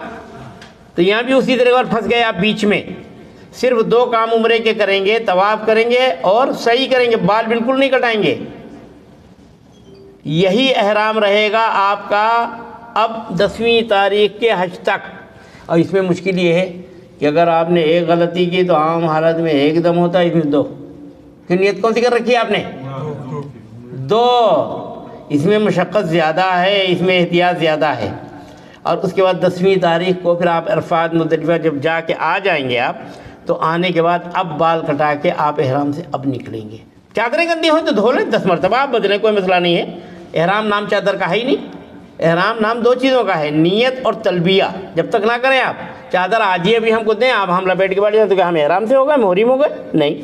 تو یہاں بھی اسی طرح پر پھنس گئے آپ بیچ میں. صرف 2 کام عمرے کے کریں گے, طواف کریں گے اور سعی کریں گے, بال بالکل نہیں کٹائیں گے. یہی احرام رہے گا آپ کا اب 10ویں تاریخ کے حج تک. اور اس میں مشکل یہ ہے کہ اگر آپ نے ایک غلطی کی تو عام حالت میں ایک دم ہوتا ہے, اس میں 2 کی نیت کون سی کر رکھی ہے آپ نے, 2. اس میں مشقت زیادہ ہے, اس میں احتیاط زیادہ ہے. اور اس کے بعد 10ویں تاریخ کو پھر آپ عرفات مزدلفہ جب جا کے آ جائیں گے آپ تو آنے کے بعد اب بال کٹا کے آپ احرام سے اب نکلیں گے. چادریں گندی ہوئیں تو دھو لیں 10 مرتبہ, آپ بدلیں, کوئی مسئلہ نہیں ہے. احرام نام چادر کا ہے ہی نہیں. احرام نام 2 چیزوں کا ہے, نیت اور تلبیہ. جب تک نہ کریں آپ چادر آج ہی ابھی ہم کو دیں, آپ ہم لپیٹ کے بیٹھ جائیں تو کہ ہم احرام سے ہو گئے, محرم ہو گئے, نہیں.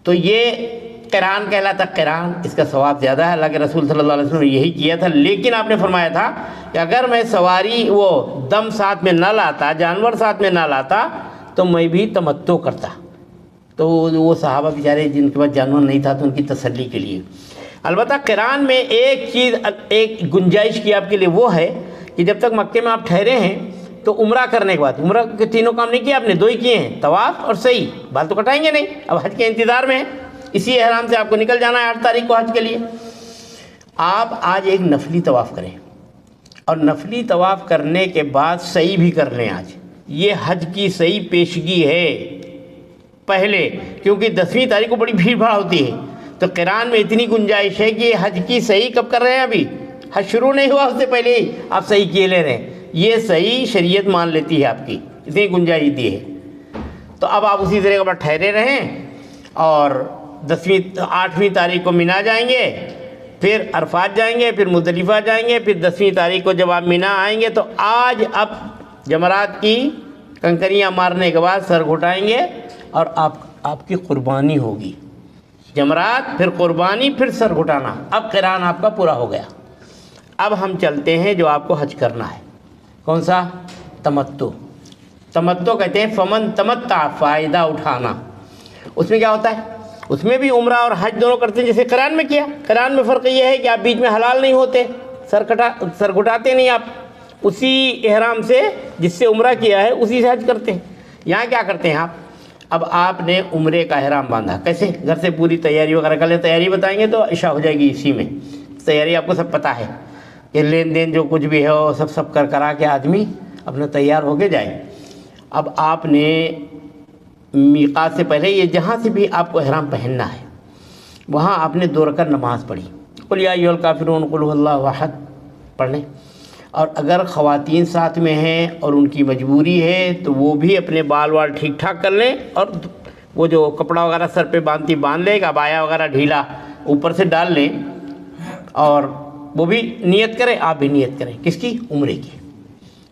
تو یہ قران کہلاتا ہے. قران اس کا ثواب زیادہ ہے. اللہ کے رسول صلی اللہ علیہ وسلم نے یہی کیا تھا. لیکن آپ نے فرمایا تھا کہ اگر میں سواری وہ دم ساتھ میں نہ لاتا, جانور ساتھ میں نہ لاتا تو میں بھی تمتع کرتا. تو وہ صحابہ بیچارے جن کے پاس جانور نہیں تھا تو ان کی تسلی کے لیے. البتہ قران میں ایک چیز, ایک گنجائش کی آپ کے لیے, وہ ہے کہ جب تک مکے میں آپ ٹھہرے ہیں تو عمرہ کرنے کے بعد, عمرہ کے 3 کام نہیں کیے آپ نے, 2 ہی کیے ہیں, طواف اور سعی. بال تو کٹائیں گے نہیں, اب حج کے انتظار میں ہیں. اسی احرام سے آپ کو نکل جانا ہے 8 تاریخ کو حج کے لیے. آپ آج ایک نفلی طواف کریں اور نفلی طواف کرنے کے بعد سعی بھی کر لیں. آج یہ حج کی سعی پیشگی ہے پہلے, کیونکہ 10ویں تاریخ کو بڑی بھیڑ بھاڑ ہوتی ہے. تو قران میں اتنی گنجائش ہے کہ حج کی صحیح کب کر رہے ہیں, ابھی حج شروع نہیں ہوا اس سے پہلے ہی آپ صحیح کیے لے رہے ہیں. یہ صحیح شریعت مان لیتی ہے آپ کی, اتنی گنجائش دی ہے. تو اب آپ اسی طرح پر ٹھہرے رہیں اور 8ویں تاریخ کو مینا جائیں گے, پھر عرفات جائیں گے, پھر مزدلفہ جائیں گے, پھر 10ویں تاریخ کو جب آپ مینا آئیں گے تو آج اب جمرات کی کنکریاں مارنے کے بعد سر گھٹائیں گے اور آپ کی قربانی ہوگی. جمرات, پھر قربانی, پھر سر گھٹانا. اب قران آپ کا پورا ہو گیا. اب ہم چلتے ہیں جو آپ کو حج کرنا ہے. کون سا, تمتع. تمتع کہتے ہیں فمن تمتع, فائدہ اٹھانا. اس میں کیا ہوتا ہے, اس میں بھی عمرہ اور حج دونوں کرتے ہیں جیسے قران میں کیا. قران میں فرق یہ ہے کہ آپ بیچ میں حلال نہیں ہوتے, سر گھٹاتے نہیں آپ, اسی احرام سے جس سے عمرہ کیا ہے اسی سے حج کرتے ہیں. یہاں کیا کرتے ہیں آپ, اب آپ نے عمرے کا احرام باندھا, کیسے, گھر سے پوری تیاری وغیرہ کر لیں. تیاری بتائیں گے تو عشاء ہو جائے گی اسی میں. تیاری آپ کو سب پتہ ہے کہ لین دین جو کچھ بھی ہے وہ سب کرا کے آدمی اپنا تیار ہو کے جائے. اب آپ نے میقات سے پہلے یہ جہاں سے بھی آپ کو احرام پہننا ہے وہاں آپ نے 2 رکعت نماز پڑھی, قل یا ایھا الکافرون قل ھو اللہ احد پڑھ لیں. اور اگر خواتین ساتھ میں ہیں اور ان کی مجبوری ہے تو وہ بھی اپنے بال ٹھیک ٹھاک کر لیں اور وہ جو کپڑا وغیرہ سر پہ باندھ لے گا, عبایا وغیرہ ڈھیلا اوپر سے ڈال لیں اور وہ بھی نیت کریں, آپ بھی نیت کریں. کس کی, عمرے کی.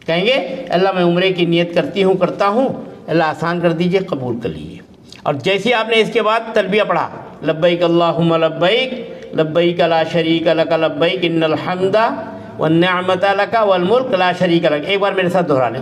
کہیں گے اللہ میں عمرے کی نیت کرتا ہوں, اللہ آسان کر دیجئے, قبول کر لیجیے. اور جیسے آپ نے اس کے بعد تلبیہ پڑھا, لبیک اللہم لبیک لبیک لا شریک لک لبیک ان الحمد والنعمت لک والملک لا شریک لک. ایک بار میرے ساتھ دہرا لیں,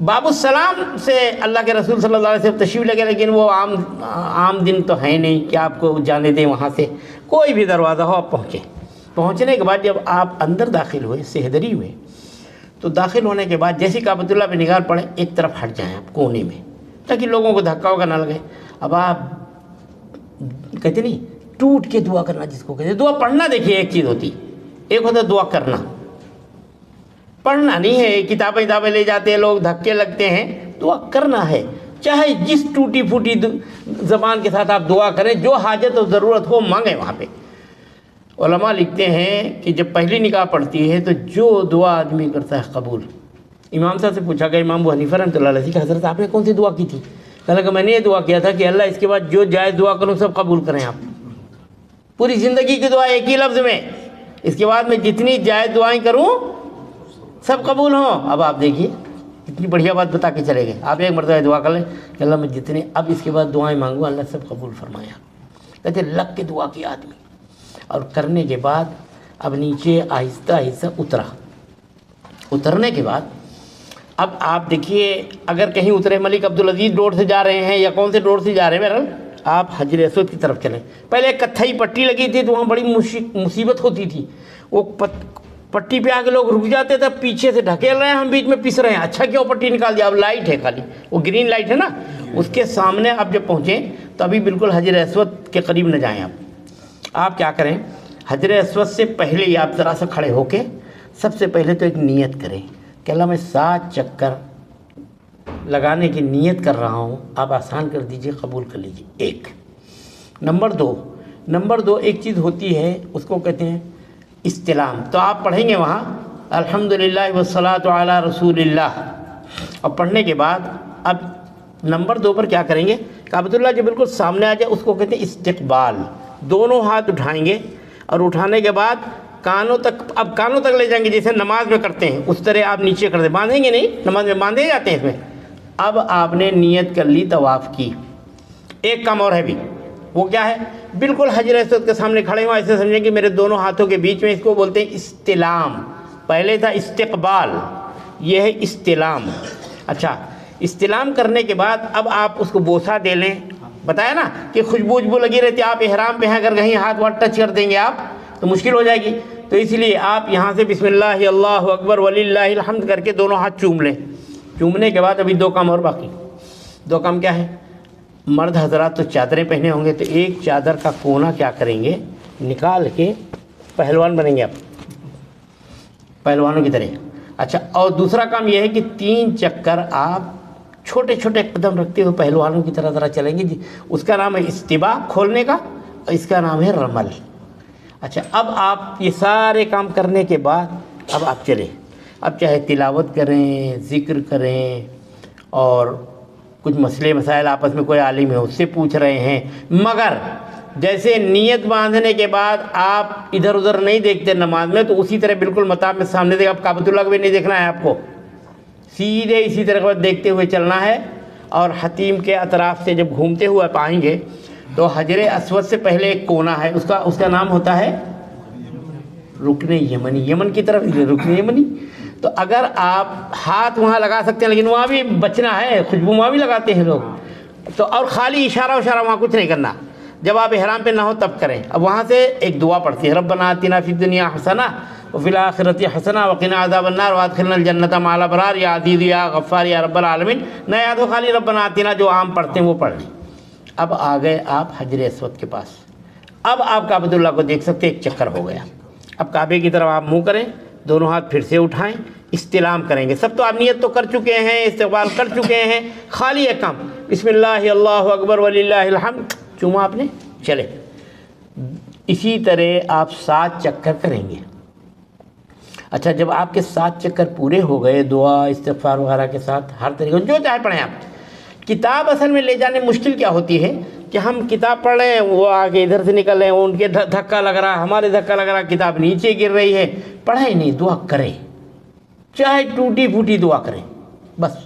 باب السلام سے اللہ کے رسول صلی اللہ علیہ وسلم تشریف لگے، لیکن وہ عام دن تو ہے نہیں کہ آپ کو جانے دیں وہاں سے، کوئی بھی دروازہ ہو آپ پہنچے۔ پہنچنے کے بعد جب آپ اندر داخل ہوئے، سہدری ہوئے، تو داخل ہونے کے بعد جیسے کعبۃ اللہ پہ نگاہ پڑے ایک طرف ہٹ جائیں آپ کونے میں، تاکہ لوگوں کو دھکا وکا نہ لگے۔ اب آپ کہتے نہیں ٹوٹ کے دعا کرنا جس کو کہتے ہیں، دعا پڑھنا دیکھیے ایک چیز ہوتی، ایک ہوتا ہے دعا کرنا، پڑھنا نہیں ہے۔ کتابیں لے جاتے ہیں لوگ، دھکے لگتے ہیں، دعا کرنا ہے۔ چاہے جس ٹوٹی پھوٹی زبان کے ساتھ آپ دعا کریں، جو حاجت و ضرورت ہو مانگیں وہاں پہ۔ علماء لکھتے ہیں کہ جب پہلی نکاح پڑتی ہے تو جو دعا آدمی کرتا ہے قبول۔ امام صاحب سے پوچھا گیا، امام ابو حنیفہ رحمۃ اللہ علیہ کہ حضرت آپ نے کون سی دعا کی تھی؟ کہا کہ میں نے یہ دعا کیا تھا کہ اللہ اس کے بعد جو جائز دعا کروں سب قبول کریں آپ۔ پوری زندگی کی دعا ایک ہی لفظ میں، اس کے بعد میں جتنی جائز دعائیں کروں سب قبول ہوں۔ اب آپ دیکھیے کتنی بڑھیا بات بتا کے چلے گئے۔ آپ ایک مرتبہ دعا کر لیں کہ اللہ میں جتنے اب اس کے بعد دعائیں مانگوں اللہ سب قبول فرمایا۔ کہتے لگ کے دعا کیا آدمی، اور کرنے کے بعد اب نیچے آہستہ آہستہ اترنے کے بعد اب آپ دیکھیے اگر کہیں اترے ملک عبدالعزیز روڈ سے جا رہے ہیں یا کون سے روڈ سے جا رہے ہیں، بہرحال آپ حجر اسود کی طرف چلیں۔ پہلے ایک کتھئی پٹی لگی تھی تو وہاں بڑی مصیبت ہوتی تھی، وہ پٹی پہ آگے لوگ رک جاتے تھے، پیچھے سے ڈھکیل رہے ہیں، ہم بیچ میں پس رہے ہیں، اچھا کیوں پٹی نکال دیا؟ اب لائٹ ہے خالی، وہ گرین لائٹ ہے نا، اس کے سامنے آپ جب پہنچیں تو ابھی بالکل حجر اسود کے قریب نہ جائیں۔ آپ کیا کریں، حجر اسود سے پہلے ہی آپ ذرا سا کھڑے ہو کے سب سے پہلے تو ایک نیت کریں کہ اللہ میں 7 چکر لگانے کی نیت کر رہا ہوں، آپ آسان کر دیجئے، قبول کر لیجئے۔ ایک نمبر دو ایک چیز ہوتی ہے اس کو کہتے ہیں استلام، تو آپ پڑھیں گے وہاں الحمدللہ والصلاۃ علی رسول اللہ، اور پڑھنے کے بعد اب نمبر 2 پر کیا کریں گے، کعبۃ اللہ جو بالکل سامنے آ جائے اس کو کہتے ہیں استقبال۔ دونوں ہاتھ اٹھائیں گے اور اٹھانے کے بعد کانوں تک لے جائیں گے، جیسے نماز میں کرتے ہیں اس طرح آپ نیچے کر دیں، باندھیں گے نہیں، نماز میں باندھے جاتے ہیں اس میں۔ اب آپ نے نیت کر لی طواف کی۔ ایک کام اور ہے بھی، وہ کیا ہے، بالکل حجر اسود کے سامنے کھڑے ہوں، ایسے سمجھیں کہ میرے دونوں ہاتھوں کے بیچ میں، اس کو بولتے ہیں استلام۔ پہلے تھا استقبال، یہ ہے استلام۔ اچھا، استلام کرنے کے بعد اب آپ اس کو بوسہ دے لیں، بتایا نا کہ خوشبو لگی رہتی ہے، آپ احرام پہ ہیں، اگر کہیں ہاتھ ٹچ کر دیں گے آپ تو مشکل ہو جائے گی، تو اس لیے آپ یہاں سے بسم اللہ اللہ اکبر وللہ الحمد کر کے دونوں ہاتھ چوم لیں۔ چومنے کے بعد ابھی 2 کام اور باقی۔ 2 کام کیا ہے، مرد حضرات تو چادریں پہنے ہوں گے، تو ایک چادر کا کونا کیا کریں گے، نکال کے پہلوان بنیں گے آپ، پہلوانوں کی طرح۔ اچھا، اور دوسرا کام یہ ہے کہ 3 چکر آپ چھوٹے چھوٹے قدم رکھتے ہوئے پہلوانوں کی طرح ذرا چلیں گے، اس کا نام ہے استبا، کھولنے کا، اور اس کا نام ہے رمل۔ اچھا، اب آپ یہ سارے کام کرنے کے بعد اب آپ چلیں، اب چاہے تلاوت کریں، ذکر کریں، اور کچھ مسئلے مسائل آپس میں کوئی عالم ہے اس سے پوچھ رہے ہیں، مگر جیسے نیت باندھنے کے بعد آپ ادھر ادھر نہیں دیکھتے نماز میں، تو اسی طرح بالکل مطاب میں سامنے دیکھ، آپ کعبۃ اللہ کو بھی نہیں دیکھنا ہے، آپ کو سیدھے اسی طرح دیکھتے ہوئے چلنا ہے، اور حتیم کے اطراف سے جب گھومتے ہوئے پائیں گے تو حجر اسود سے پہلے ایک کونا ہے، اس کا نام ہوتا ہے رکن یمنی، یمن کی طرف رکن یمنی۔ تو اگر آپ ہاتھ وہاں لگا سکتے ہیں، لیکن وہاں بھی بچنا ہے، خوشبو وہاں بھی لگاتے ہیں لوگ، تو اور خالی اشارہ وہاں کچھ نہیں کرنا، جب آپ احرام پہ نہ ہو تب کریں۔ اب وہاں سے ایک دعا پڑھتی ہے، ربنا آتنا فی الدنیا حسنہ وفی الآخرۃ حسنہ وقنا عذاب النار وادخلنا الجنۃ مع الابرار، یا عزیز یا غفار یا رب العالمین۔ نہ یاد ہو خالی ربنا آتنا جو عام پڑھتے ہیں وہ پڑھ لیں۔ اب آ گئے آپ حجر اسود کے پاس، اب آپ کعبۃ اللہ کو دیکھ سکتے، ایک چکر ہو گیا۔ اب کعبے کی طرف آپ منہ کریں، دونوں ہاتھ پھر سے اٹھائیں، استلام کریں گے۔ سب تو آپ نیت تو کر چکے ہیں، استقبال کر چکے ہیں، خالی ایک کام بسم اللہ اللہ اکبر وللہ الحمد، چوما آپ نے، چلے۔ اسی طرح آپ 7 چکر کریں گے۔ اچھا، جب آپ کے 7 چکر پورے ہو گئے دعا استغفار وغیرہ کے ساتھ، ہر طریقے جو چاہے پڑھیں آپ۔ کتاب اصل میں لے جانے مشکل کیا ہوتی ہے کہ ہم کتاب پڑھ رہے ہیں، وہ آگے ادھر سے نکل رہے ہیں، ان کے دھکا لگ رہا ہے، ہمارے دھکا لگ رہا ہے، کتاب نیچے گر رہی ہے، پڑھیں نہیں، دعا کریں، چاہے ٹوٹی پھوٹی دعا کریں، بس۔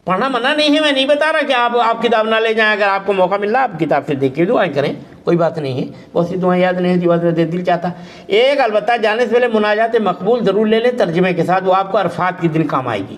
پڑھنا منع نہیں ہے، میں نہیں بتا رہا کہ آپ کتاب نہ لے جائیں، اگر آپ کو موقع مل رہا آپ کتاب سے دیکھ کے دعائیں کریں، کوئی بات نہیں ہے، بہت سی دعائیں یاد نہیں ہوتی، دل چاہتا ایک، البتہ جانے سے پہلے مناجات مقبول ضرور لے لیں ترجمے کے ساتھ، وہ آپ کو عرفات کے دن کام آئے گی،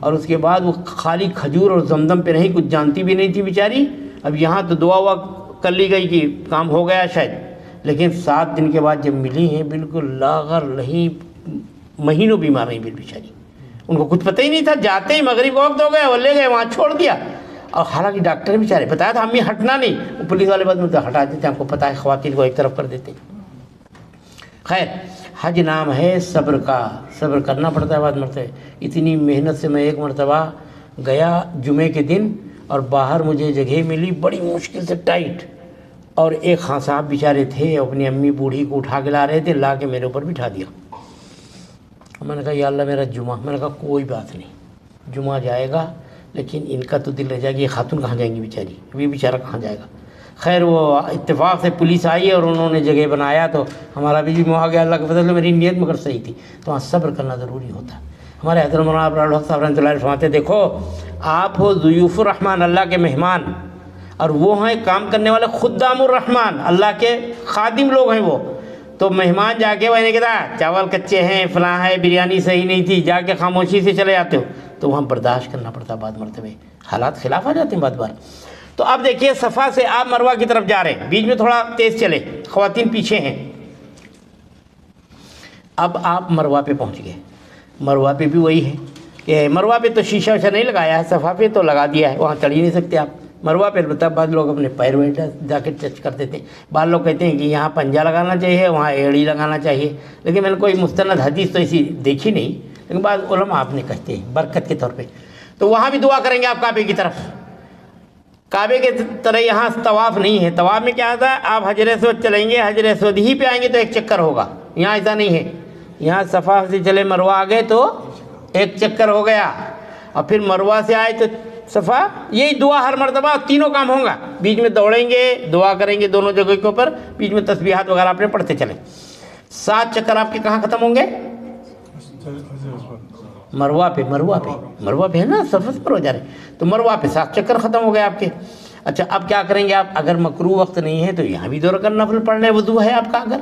اور اس کے بعد وہ خالی کھجور اور زمزم پہ نہیں، کچھ جانتی بھی نہیں تھی بیچاری. اب یہاں تو دعا ہوا کر لی گئی کہ کام ہو گیا شاید، لیکن 7 دن کے بعد جب ملی ہیں بالکل لاغر نہیں، مہینوں بیمار رہی بیچاری. ان کو کچھ پتہ ہی نہیں تھا، جاتے ہی مغرب کا وقت ہو گیا وہ لے گئے وہاں چھوڑ دیا. اور حالانکہ ڈاکٹر نے بیچارے بتایا تھا امی ہٹنا نہیں، وہ پولیس والے بعد میں تو ہٹا دیتے ہیں، آپ کو پتہ ہے خواتین کو ایک طرف کر دیتے ہیں. خیر حج نام ہے صبر کا، صبر کرنا پڑتا ہے بعد مرتبہ. اتنی محنت سے میں ایک مرتبہ گیا جمعے کے دن، اور باہر مجھے جگہ ملی بڑی مشکل سے ٹائٹ، اور ایک خان صاحب بیچارے تھے اپنی امی بوڑھی کو اٹھا کے لا رہے تھے، لا کے میرے اوپر بٹھا دیا. میں نے کہا یا اللہ میرا جمعہ، میں نے کہا کوئی بات نہیں جمعہ جائے گا، لیکن ان کا تو دل رہ جائے گا یہ خاتون کہاں جائیں گی بیچاری، یہ بیچارہ کہاں جائے گا. خیر وہ اتفاق سے پولیس آئی اور انہوں نے جگہ بنایا تو ہمارا بھی جمعہ آ گیا. اللہ کے فضل سے میری نیت مگر صحیح تھی. تو وہاں صبر کرنا ضروری ہوتا ہے. ہمارے حضرت مولانا ابرار الحق صاحب رحمۃ اللہ علیہ فرماتے دیکھو آپ ہو ضیوف الرحمن، اللہ کے مہمان، اور وہ ہیں کام کرنے والے خدام الرحمن، اللہ کے خادم لوگ ہیں وہ. تو مہمان جا کے وہ نہیں کہتا چاول کچے ہیں فلاں ہے بریانی صحیح نہیں تھی، جا کے خاموشی سے چلے جاتے ہو، تو وہاں برداشت کرنا پڑتا ہے. بعد مرتبہ حالات خلاف آ جاتے ہیں بات بار. تو اب دیکھیے صفا سے آپ مروہ کی طرف جا رہے ہیں، بیچ میں تھوڑا تیز چلے، خواتین پیچھے ہیں. اب آپ مروہ پہ پہنچ گئے. مروہ پہ بھی وہی ہے کہ مروہ پہ تو شیشہ ویشہ نہیں لگایا ہے، صفا پہ تو لگا دیا ہے، وہاں چڑھ ہی نہیں سکتے آپ. مروہ پہ البتہ بعض لوگ اپنے پیر ویٹ جا کے ٹچ کر دیتے ہیں. بعض لوگ کہتے ہیں کہ یہاں پنجہ لگانا چاہیے وہاں ایڑی لگانا چاہیے، لیکن میں نے کوئی مستند حدیث تو ایسی دیکھی نہیں، لیکن بعض علماء آپ نے کہتے ہیں برکت کے طور پہ. تو وہاں بھی دعا کریں گے آپ کعبے کی طرف. کعبے کے طرح یہاں طواف نہیں ہے. طواف میں کیا ہوتا ہے آپ حجر اسود چلیں گے، حجر اسود ہی پہ آئیں گے تو ایک چکر ہوگا. یہاں ایسا نہیں ہے، یہاں صفا سے چلے مروہ آ گئے تو ایک چکر ہو گیا، اور پھر مروہ سے آئے تو صفا. یہی دعا ہر مرتبہ تینوں کام ہوں گا. بیچ میں دوڑیں گے، دعا کریں گے دونوں جگہ کے اوپر، بیچ میں تسبیحات وغیرہ اپنے پڑھتے چلیں. 7 چکر آپ کے کہاں ختم ہوں گے؟ مروہ پہ. مروہ پہ ہے نا، صفا سے مروہ جا رہے ہیں تو مروہ پہ 7 چکر ختم ہو گئے آپ کے. اچھا اب کیا کریں گے آپ؟ اگر مکروہ وقت نہیں ہے تو یہاں بھی 2 رکعت نفل پڑھ لیں. وضو ہے آپ کا، اگر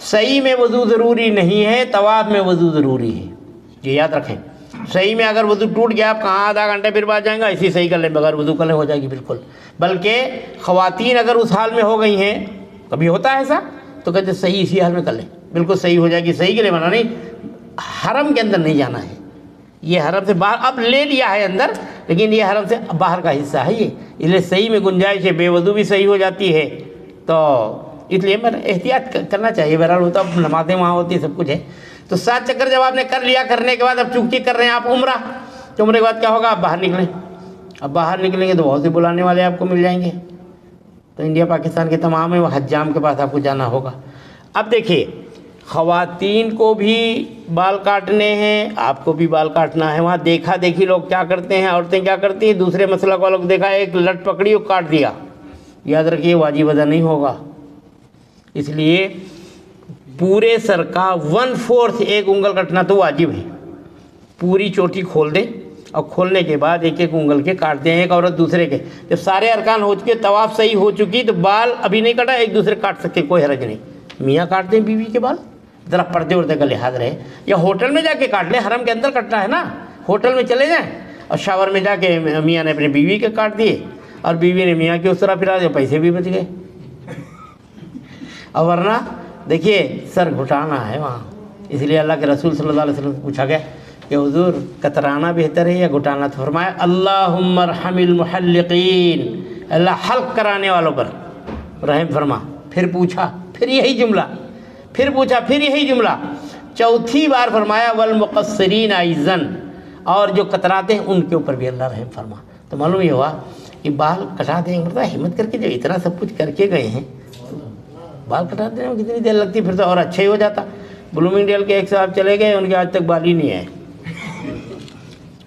صحیح میں وضو ضروری نہیں ہے، طواف میں وضو ضروری ہے، یہ یاد رکھیں. صحیح میں اگر وضو ٹوٹ گیا آپ کہاں آدھا گھنٹہ پھر بعد جائیں گا، اسی صحیح کر لیں، بغیر وضو کر لیں ہو جائے گی بالکل. بلکہ خواتین اگر اس حال میں ہو گئی ہیں، کبھی ہوتا ہے ایسا، تو کہتے صحیح اسی حال میں کر لیں، بالکل صحیح ہو جائے گی. صحیح کے لیے منع نہیں، حرم کے اندر نہیں جانا ہے. یہ حرم سے باہر اب لے لیا ہے اندر، لیکن یہ حرم سے باہر کا حصہ ہے یہ، اس لیے صحیح میں گنجائش ہے، بے وضو بھی صحیح ہو جاتی ہے. تو اس لیے میں احتیاط کرنا چاہیے. بہرحال وہ تو اب نمازیں وہاں ہوتی ہیں، سب کچھ ہے. تو 7 چکر جب آپ نے کر لیا، کرنے کے بعد اب چونکہ کر رہے ہیں آپ عمرہ، تو عمرے کے بعد کیا ہوگا؟ آپ باہر نکلیں. اب باہر نکلیں گے تو بہت سے بلانے والے آپ کو مل جائیں گے. تو انڈیا پاکستان کے تمام ہیں، وہ حجام کے پاس آپ کو جانا ہوگا. اب دیکھیے خواتین کو بھی بال کاٹنے ہیں، آپ کو بھی بال کاٹنا ہے. وہاں دیکھا دیکھی لوگ کیا کرتے ہیں، عورتیں کیا کرتی ہیں، دوسرے مسلک والوں کو دیکھا ایک لٹ پکڑی اور کاٹ دیا. یاد رکھیے واجب ادا نہیں ہوگا. اس لیے پورے سر کا 1/4 ایک انگل کٹنا تو واجب ہے. پوری چوٹی کھول دیں اور کھولنے کے بعد ایک ایک انگل کے کاٹ دیں، ایک عورت دوسرے کے. جب سارے ارکان ہو چکے، طواف صحیح ہو چکی، تو بال ابھی نہیں کٹا، ایک دوسرے کاٹ سکتے، کوئی حرج نہیں. میاں کاٹ دیں بیوی کے بال، ذرا پردے اردے کا لحاظ رہے. یا ہوٹل میں جا کے کاٹ لیں، حرم کے اندر کٹنا ہے نا. ہوٹل میں چلے جائیں اور شاور میں جا کے میاں نے اپنی بیوی کے کاٹ دیے اور بیوی نے میاں کے اس طرح پھرا دیا، پیسے بھی بچ گئے. اور ورنہ دیکھیے سر گھٹانا ہے وہاں. اس لیے اللہ کے رسول صلی اللہ علیہ وسلم سے پوچھا گیا کہ حضور کترانا بہتر ہے یا گھٹانا؟ تو فرمایا اللہم ارحم المحلقین، اللہ حلق کرانے والوں پر رحم فرما. پھر پوچھا، پھر یہی جملہ، پھر پوچھا، پھر یہی جملہ. چوتھی بار فرمایا والمقصرین ایضاً، اور جو کتراتے ہیں ان کے اوپر بھی اللہ رحم فرما. تو معلوم یہ ہوا کہ بال کٹا دیں گے، ہمت کر کے جو اتنا سب کچھ کر کے گئے ہیں، بال کٹا دینے میں کتنی دیر لگتی، پھر تو اور اچھا ہی ہو جاتا. بلومنگ ڈیل کے ایک صاحب چلے گئے، ان کے آج تک بال ہی نہیں آئے.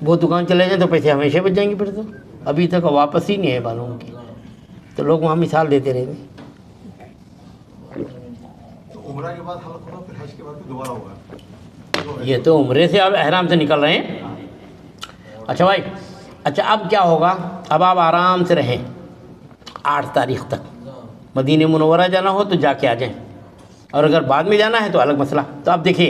وہ دکان چلے جائیں تو پیسے ہمیشہ بچ جائیں گے، پھر تو ابھی تک واپس ہی نہیں ہے بالوں کی. تو لوگ وہاں مثال دیتے رہیں گے. عمرہ کے بعد حلق ہوگا، پھر حج کے بعد دوبارہ ہوگا. یہ تو عمرے سے اب احرام سے نکل رہے ہیں. اچھا بھائی، اچھا اب کیا ہوگا؟ اب آپ آرام سے رہیں 8 تاریخ تک. مدینہ منورہ جانا ہو تو جا کے آ جائیں، اور اگر بعد میں جانا ہے تو الگ مسئلہ. تو اب دیکھیے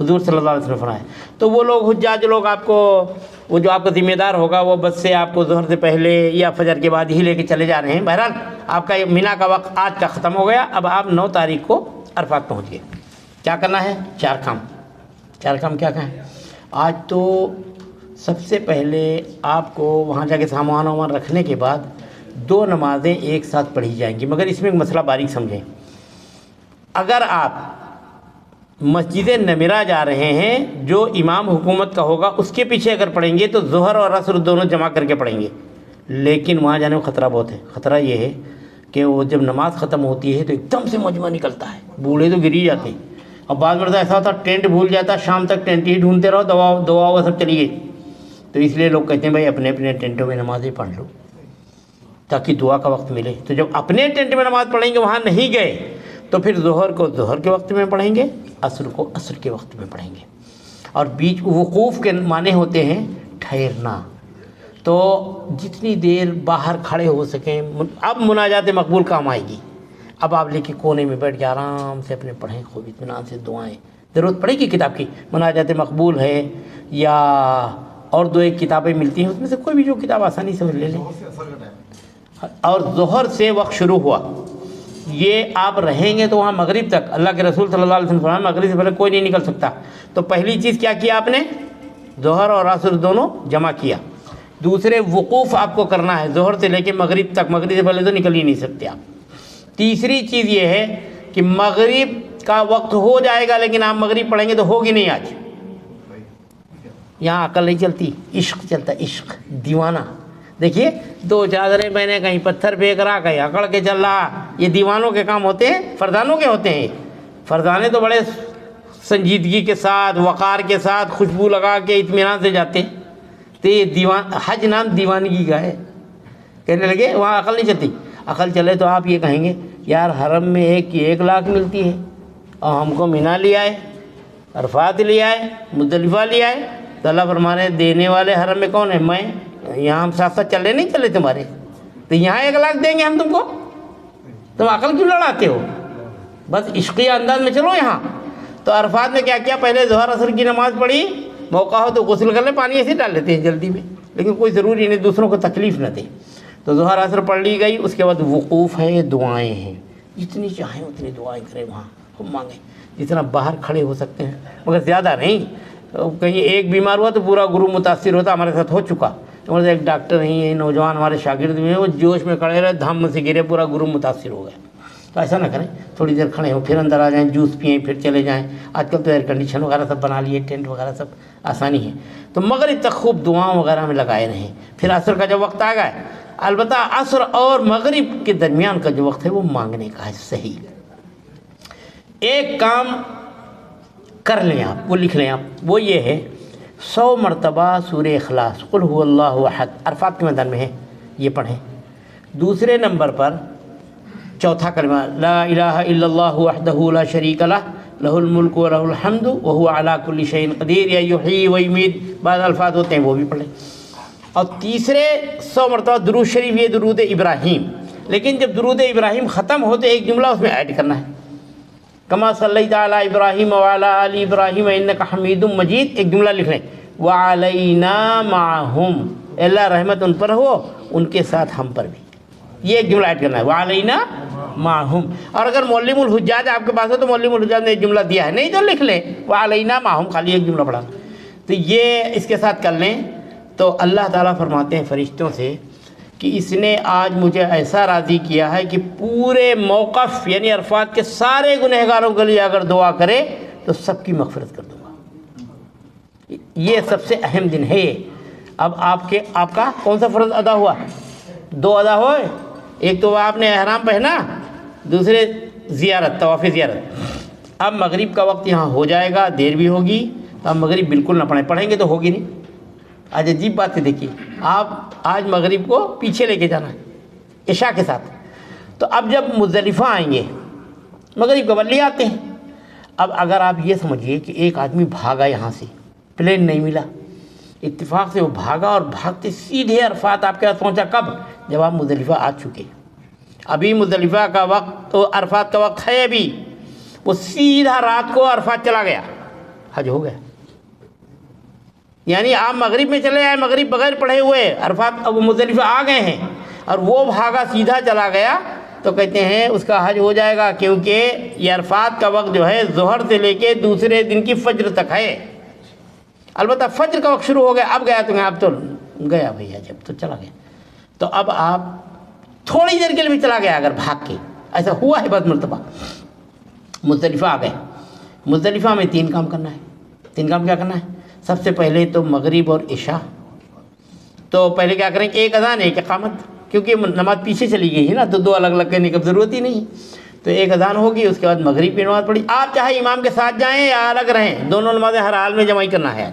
حضور صلی اللہ علیہ وسلم نے فرمایا. تو وہ لوگ حجاج لوگ آپ کو وہ جو آپ کا ذمہ دار ہوگا وہ بس سے آپ کو ظہر سے پہلے یا فجر کے بعد ہی لے کے چلے جا رہے ہیں. بہرحال آپ کا مینا کا وقت آج کا ختم ہو گیا. اب آپ 9 تاریخ کو عرفات پہنچ گئے. کیا کرنا ہے؟ 4 کام کیا کہیں؟ آج تو سب سے پہلے آپ کو وہاں جا کے سامان وامان رکھنے کے بعد 2 نمازیں ایک ساتھ پڑھی جائیں گی. مگر اس میں ایک مسئلہ باریک سمجھیں. اگر آپ مسجد نمرہ جا رہے ہیں جو امام حکومت کا ہوگا اس کے پیچھے اگر پڑھیں گے تو ظہر اور عصر دونوں جمع کر کے پڑھیں گے. لیکن وہاں جانے میں خطرہ بہت ہے. خطرہ یہ ہے کہ وہ جب نماز ختم ہوتی ہے تو ایک دم سے مجمع نکلتا ہے. بوڑھے تو گر ہی جاتے ہیں. اب بعض مرتبہ ایسا ہوتا ٹینٹ بھول جاتا، شام تک ٹینٹ ہی ڈھونڈتے رہو، دعا سب چلی گئی. تو اس لیے لوگ کہتے ہیں بھائی اپنے اپنے ٹینٹوں میں نمازیں پڑھ لو تاکہ دعا کا وقت ملے. تو جب اپنے ٹینٹ میں نماز پڑھیں گے وہاں نہیں گئے تو پھر ظہر کو ظہر کے وقت میں پڑھیں گے، عصر کو عصر کے وقت میں پڑھیں گے. اور بیچ وقوف کے معنی ہوتے ہیں ٹھہرنا. تو جتنی دیر باہر کھڑے ہو سکیں. اب مناجات مقبول کام آئے گی. اب آپ لے کے کونے میں بیٹھ کے آرام سے اپنے پڑھیں، خوب اطمینان سے دعائیں. ضرورت پڑے گی کتاب کی، مناجات مقبول ہے یا اور 2-1 کتابیں ملتی ہیں، اس میں سے کوئی بھی جو کتاب آسانی سے لے لیں. ظہر سے اثر کا ٹائم اور ظہر سے وقت شروع ہوا، یہ آپ رہیں گے تو وہاں مغرب تک. اللہ کے رسول صلی اللہ علیہ وسلم فرمایا مغرب سے پہلے کوئی نہیں نکل سکتا. تو پہلی چیز کیا کیا آپ نے؟ ظہر اور عصر دونوں جمع کیا. دوسرے وقوف آپ کو کرنا ہے ظہر سے لے کے مغرب تک. مغرب سے پہلے تو نکل ہی نہیں سکتے آپ. تیسری چیز یہ ہے کہ مغرب کا وقت ہو جائے گا لیکن آپ مغرب پڑھیں گے تو ہوگی نہیں. آج یہاں عقل نہیں چلتی، عشق چلتا. عشق دیوانہ. دیکھیے 2 چادریں پہنے، کہیں پتھر پھینک رہا، کہیں اکڑ کے چل رہا. یہ دیوانوں کے کام ہوتے ہیں، فردانوں کے ہوتے ہیں. فردانے تو بڑے سنجیدگی کے ساتھ، وقار کے ساتھ، خوشبو لگا کے اطمینان سے جاتے ہیں. تو یہ حج نام دیوانگی کا ہے. کہنے لگے وہاں عقل نہیں چلتی. عقل چلے تو آپ یہ کہیں گے یار حرم میں 1 لاکھ ملتی ہے اور ہم کو مینا لیا ہے، عرفات لیا ہے، مزدلفہ لیا ہے. تو اللہ فرما رہے ہیں دینے والے حرم میں کون ہے؟ میں. یہاں ہم ساتھ ساتھ چلے نہیں چلے تمہارے. تو یہاں 1 لاکھ دیں گے ہم تم کو. تم عقل کیوں لڑاتے ہو؟ بس عشقیہ انداز میں چلو یہاں. تو عرفات میں کیا کیا؟ پہلے ظہر عصر کی نماز پڑھی، موقع ہو تو غسل کر لیں، پانی ایسے ڈال لیتے ہیں جلدی میں، لیکن کوئی ضروری نہیں دوسروں کو تکلیف نہ دے. تو ظہر عصر پڑھ لی گئی. اس کے بعد وقوف ہے، دعائیں ہیں. جتنی چاہیں اتنی دعائیں کریں، وہاں ہم مانگیں جتنا باہر کھڑے ہو سکتے ہیں، مگر زیادہ نہیں. کہیں ایک بیمار ہوا تو پورا گروپ متاثر ہوتا. ہمارے ساتھ ہو چکا. ایک ڈاکٹر نہیں ہے، نوجوان ہمارے شاگرد میں وہ جوش میں کھڑے رہے، دھم سے گرے، پورا گروپ متاثر ہو گیا. تو ایسا نہ کریں. تھوڑی دیر کھڑے ہوں، پھر اندر آ جائیں، جوس پئیں، پھر چلے جائیں. آج کل تو ایئر کنڈیشن وغیرہ سب بنا لیے، ٹینٹ وغیرہ سب آسانی ہے. تو مغرب تک خوب دعاؤں وغیرہ میں لگائے رہیں. پھر عصر کا جب وقت آ گیا، البتہ عصر اور مغرب کے درمیان کا جو وقت ہے وہ مانگنے کا ہے. صحیح ایک کام کر لیں آپ، وہ لکھ لیں آپ. وہ یہ ہے 100 مرتبہ سورہ اخلاص قل هو اللہ احد عرفات کے میدان میں ہے، یہ پڑھیں. دوسرے نمبر پر چوتھا کلمہ لا الہ الا اللہ وحدہ لا شریک لہ لہ الملک و لہ الحمد وہو علی کل شیء قدیر یا یحیی و یمیت. بعض الفاظ ہوتے ہیں وہ بھی پڑھیں. اور تیسرے 100 مرتبہ درود شریف، یہ درود ابراہیم. لیکن جب درود ابراہیم ختم ہو تو ایک جملہ اس میں ایڈ کرنا ہے. کما صلیت علی ابراہیم وعلی آل ابراہیم انک حمید مجید. ایک جملہ لکھ لیں وعلینا معہم. اللہ رحمت ان پر ہو، ان کے ساتھ ہم پر بھی. یہ ایک جملہ ایڈ کرنا ہے وعلینا معہم. اور اگر معلم الحجاج آپ کے پاس ہو تو معلم الحجاج نے ایک جملہ دیا ہے، نہیں تو لکھ لیں وعلینا معہم، خالی ایک جملہ پڑھا. تو یہ اس کے ساتھ کر لیں. تو اللہ تعالیٰ فرماتے ہیں فرشتوں سے کہ اس نے آج مجھے ایسا راضی کیا ہے کہ پورے موقف یعنی عرفات کے سارے گنہگاروں کے لیے اگر دعا کرے تو سب کی مغفرت کر دوں گا. یہ سب سے اہم دن ہے. اب آپ کا کون سا فرض ادا ہوا؟ 2 ادا ہوئے. ایک تو آپ نے احرام پہنا، دوسرے زیارت، طواف زیارت. اب مغرب کا وقت یہاں ہو جائے گا، دیر بھی ہوگی. اب مغرب بالکل نہ پڑھیں گے تو ہوگی نہیں. آج عجیب بات ہے. دیکھیے آپ آج مغرب کو پیچھے لے کے جانا ہے عشاء کے ساتھ. تو اب جب مزدلفہ آئیں گے مغرب کا ولی آتے ہیں. اب اگر آپ یہ سمجھیے کہ ایک آدمی بھاگا، یہاں سے پلین نہیں ملا، اتفاق سے وہ بھاگا اور بھاگتے سیدھے عرفات آپ کے پاس پہنچا. کب؟ جب آپ مزدلفہ آ چکے. ابھی مزدلفہ کا وقت تو عرفات کا وقت ہے ابھی. وہ سیدھا رات کو عرفات چلا گیا. حج ہو گیا. یعنی آپ مغرب میں چلے آئے, مغرب بغیر پڑھے ہوئے, عرفات اب مزدلفہ آ گئے ہیں اور وہ بھاگا سیدھا چلا گیا, تو کہتے ہیں اس کا حج ہو جائے گا, کیونکہ یہ عرفات کا وقت جو ہے ظہر سے لے کے دوسرے دن کی فجر تک ہے. البتہ فجر کا وقت شروع ہو گیا, اب گیا تو اب تو گیا بھیا, جب تو چلا گیا. تو اب آپ تھوڑی دیر کے لیے بھی چلا گیا اگر بھاگ کے, ایسا ہوا ہے بہت مرتبہ. مزدلفہ آ گئے, مزدلفہ میں 3 کام کرنا ہے. 3 کام کیا کرنا ہے؟ سب سے پہلے تو مغرب اور عشاء. تو پہلے کیا کریں کہ ایک اذان ایک اقامت, کیونکہ نماز پیچھے چلی گئی ہے نا, تو 2 الگ الگ کرنے کی ضرورت ہی نہیں. تو ایک اذان ہوگی, اس کے بعد مغرب کی نماز پڑھی. آپ چاہے امام کے ساتھ جائیں یا الگ رہیں, دونوں نمازیں ہر حال میں جمع ہی کرنا ہے.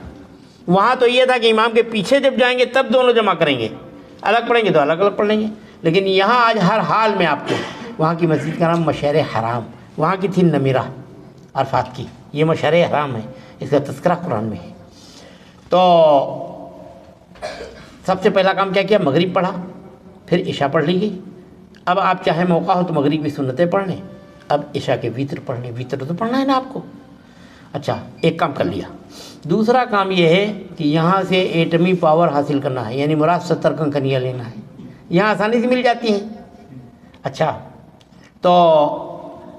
وہاں تو یہ تھا کہ امام کے پیچھے جب جائیں گے تب دونوں جمع کریں گے, الگ پڑھیں گے تو الگ الگ پڑھ لیں گے. لیکن یہاں آج ہر حال میں آپ کو, وہاں کی مسجد کا نام مشعر حرام, وہاں کی تھی نمیرہ عرفات کی, یہ مشعر حرام ہے, اس کا تذکرہ قرآن میں ہے. تو سب سے پہلا کام کیا کیا؟ مغرب پڑھا, پھر عشاء پڑھ لی گئی. اب آپ چاہے موقع ہو تو مغرب کی سنتیں پڑھ لیں, اب عشاء کے وتر پڑھ لیں. وتر تو پڑھنا ہے نا آپ کو. اچھا, ایک کام کر لیا. دوسرا کام یہ ہے کہ یہاں سے ایٹمی پاور حاصل کرنا ہے, یعنی مراد 70 کنکریاں لینا ہے. یہاں آسانی سے مل جاتی ہیں. اچھا, تو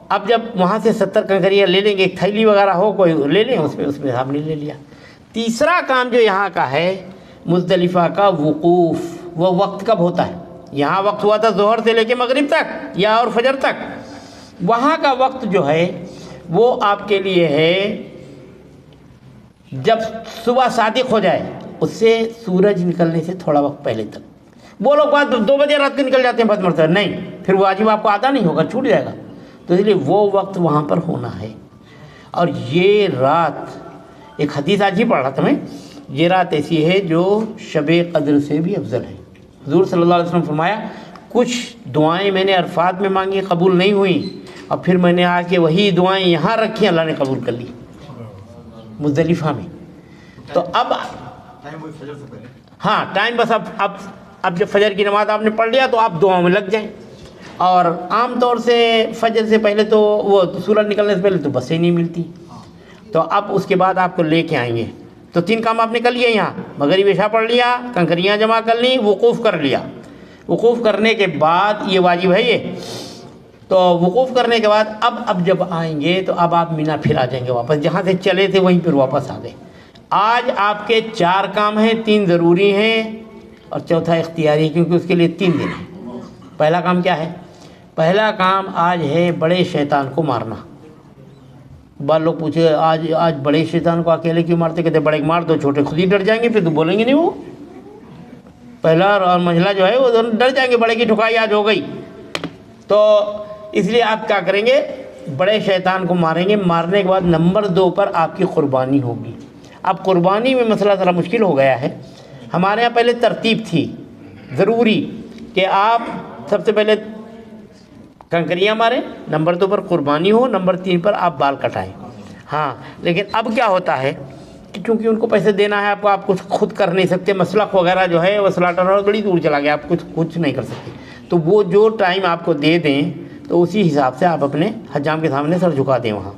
اب جب وہاں سے 70 کنکریاں لے لیں گے, ایک تھیلی وغیرہ ہو کوئی لے لیں, اس میں آپ نے لے لیا. تیسرا کام جو یہاں کا ہے مزدلفہ کا وقوف, وہ وقت کب ہوتا ہے؟ یہاں وقت ہوا تھا ظہر سے لے کے مغرب تک یا اور فجر تک. وہاں کا وقت جو ہے وہ آپ کے لیے ہے جب صبح صادق ہو جائے, اس سے سورج نکلنے سے تھوڑا وقت پہلے تک. وہ لوگ بات 2 بجے رات کو نکل جاتے ہیں بہت مرتبہ, نہیں, پھر واجب آپ کو آتا نہیں ہوگا, چھوٹ جائے گا. تو اس لیے وہ وقت وہاں پر ہونا ہے. اور یہ رات, ایک حدیث آج ہی پڑھ رہا تھا میں, یہ رات ایسی ہے جو شب قدر سے بھی افضل ہے. حضور صلی اللہ علیہ وسلم فرمایا, کچھ دعائیں میں نے عرفات میں مانگی, قبول نہیں ہوئیں, اور پھر میں نے آ کے وہی دعائیں یہاں رکھی, اللہ نے قبول کر لی مزدلفہ میں. تو اب ٹائم وہی فجر سے پہلے. ہاں ٹائم بس اب جب فجر کی نماز آپ نے پڑھ لیا تو آپ دعاؤں میں لگ جائیں. اور عام طور سے فجر سے پہلے تو وہ سورج نکلنے سے پہلے تو بسیں نہیں ملتی, تو اب اس کے بعد آپ کو لے کے آئیں گے. تو 3 کام آپ نے کر لیے, یہاں مغرب عشاء پڑھ لیا, کنکریاں جمع کر لیں, وقوف کر لیا. وقوف کرنے کے بعد یہ واجب ہے یہ. تو وقوف کرنے کے بعد اب جب آئیں گے تو اب آپ مینا پھر آ جائیں گے واپس, جہاں سے چلے تھے وہیں پھر واپس آ گئے. آج آپ کے 4 کام ہیں, 3 ضروری ہیں اور چوتھا اختیاری ہے, کیونکہ اس کے لیے 3 دن ہیں. پہلا کام کیا ہے؟ پہلا کام آج ہے بڑے شیطان کو مارنا. بعض لوگ پوچھے آج بڑے شیطان کو اکیلے کیوں مارتے؟ کہتے بڑے مار دو, چھوٹے خود ہی ڈر جائیں گے, پھر تو بولیں گے نہیں. وہ پہلا اور منجلا جو ہے وہ دونوں ڈر جائیں گے, بڑے کی ٹھکائی آج ہو گئی. تو اس لیے آپ کیا کریں گے؟ بڑے شیطان کو ماریں گے. مارنے کے بعد نمبر 2 پر آپ کی قربانی ہوگی. اب قربانی میں مسئلہ ذرا مشکل ہو گیا ہے. ہمارے یہاں پہلے ترتیب تھی ضروری کہ آپ سب سے پہلے کنکریاں ماریں, نمبر 2 پر قربانی ہو, نمبر 3 پر آپ بال کٹائیں. ہاں, لیکن اب کیا ہوتا ہے کہ چونکہ ان کو پیسے دینا ہے, آپ کچھ خود کر نہیں سکتے, مسلخ وغیرہ جو ہے وہ سلاٹر ہاؤس بڑی دور چلا گیا, آپ کچھ نہیں کر سکتے. تو وہ جو ٹائم آپ کو دے دیں تو اسی حساب سے آپ اپنے حجام کے سامنے سر جھکا دیں وہاں,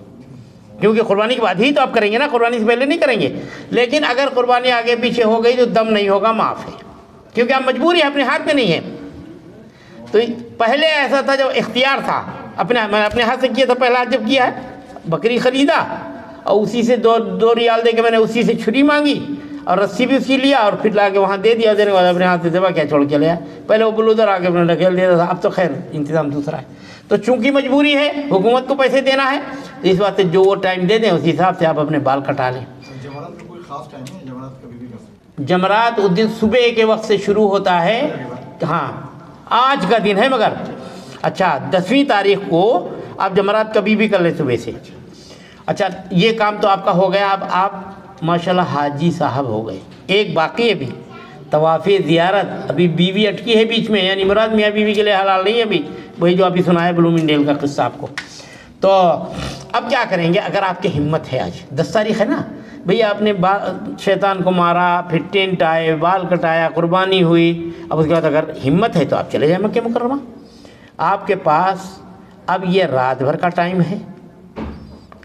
کیونکہ قربانی کے بعد ہی تو آپ کریں گے نا, قربانی سے پہلے نہیں کریں گے. لیکن اگر قربانی آگے پیچھے ہو گئی تو دم نہیں ہوگا, معاف ہے, کیونکہ آپ مجبوری ہے, اپنے ہاتھ میں نہیں ہے. تو پہلے ایسا تھا جب اختیار تھا, میں نے اپنے ہاتھ سے کیا تھا. پہلا جب کیا ہے, بکری خریدا اور اسی سے 2 ریال دے کے میں نے اسی سے چھری مانگی اور رسی بھی اسی لیا اور پھر لا کے وہاں دے دیا. دینے کے بعد اپنے ہاتھ سے ذبح کیا, چھوڑ کے لیا. پہلے وہ بلودر آ کے اپنے ڈھکیل دیا تھا, اب تو خیر انتظام دوسرا ہے. تو چونکہ مجبوری ہے, حکومت کو پیسے دینا ہے, تو اس واسطے جو وہ ٹائم دے دیں اسی حساب سے آپ اپنے بال کٹا لیں. جمرات کا کوئی خاص ٹائم ہے؟ جمرات کبھی بھی کر سکتے جمرات اس دن صبح کے وقت سے شروع ہوتا ہے. ہاں, آج کا دن ہے مگر. اچھا, 10ویں تاریخ کو آپ جمرات کبھی بھی کر لیں صبح سے. اچھا, یہ کام تو آپ کا ہو گیا. اب آپ ماشاءاللہ حاجی صاحب ہو گئے. ایک باقی ہے بھی, طواف زیارت. ابھی بیوی اٹکی ہے بیچ میں, یعنی مراد میاں بیوی کے لیے حلال نہیں ہے ابھی, وہی جو ابھی سنا ہے بلومنڈیل کا قصہ آپ کو. تو اب کیا کریں گے؟ اگر آپ کی ہمت ہے, آج 10 تاریخ ہے نا بھئی, آپ نے شیطان کو مارا, پھر ٹینٹ آئے, بال کٹایا, قربانی ہوئی, اب اس کے بعد اگر ہمت ہے تو آپ چلے جائیں مکہ مکرمہ. آپ کے پاس اب یہ رات بھر کا ٹائم ہے.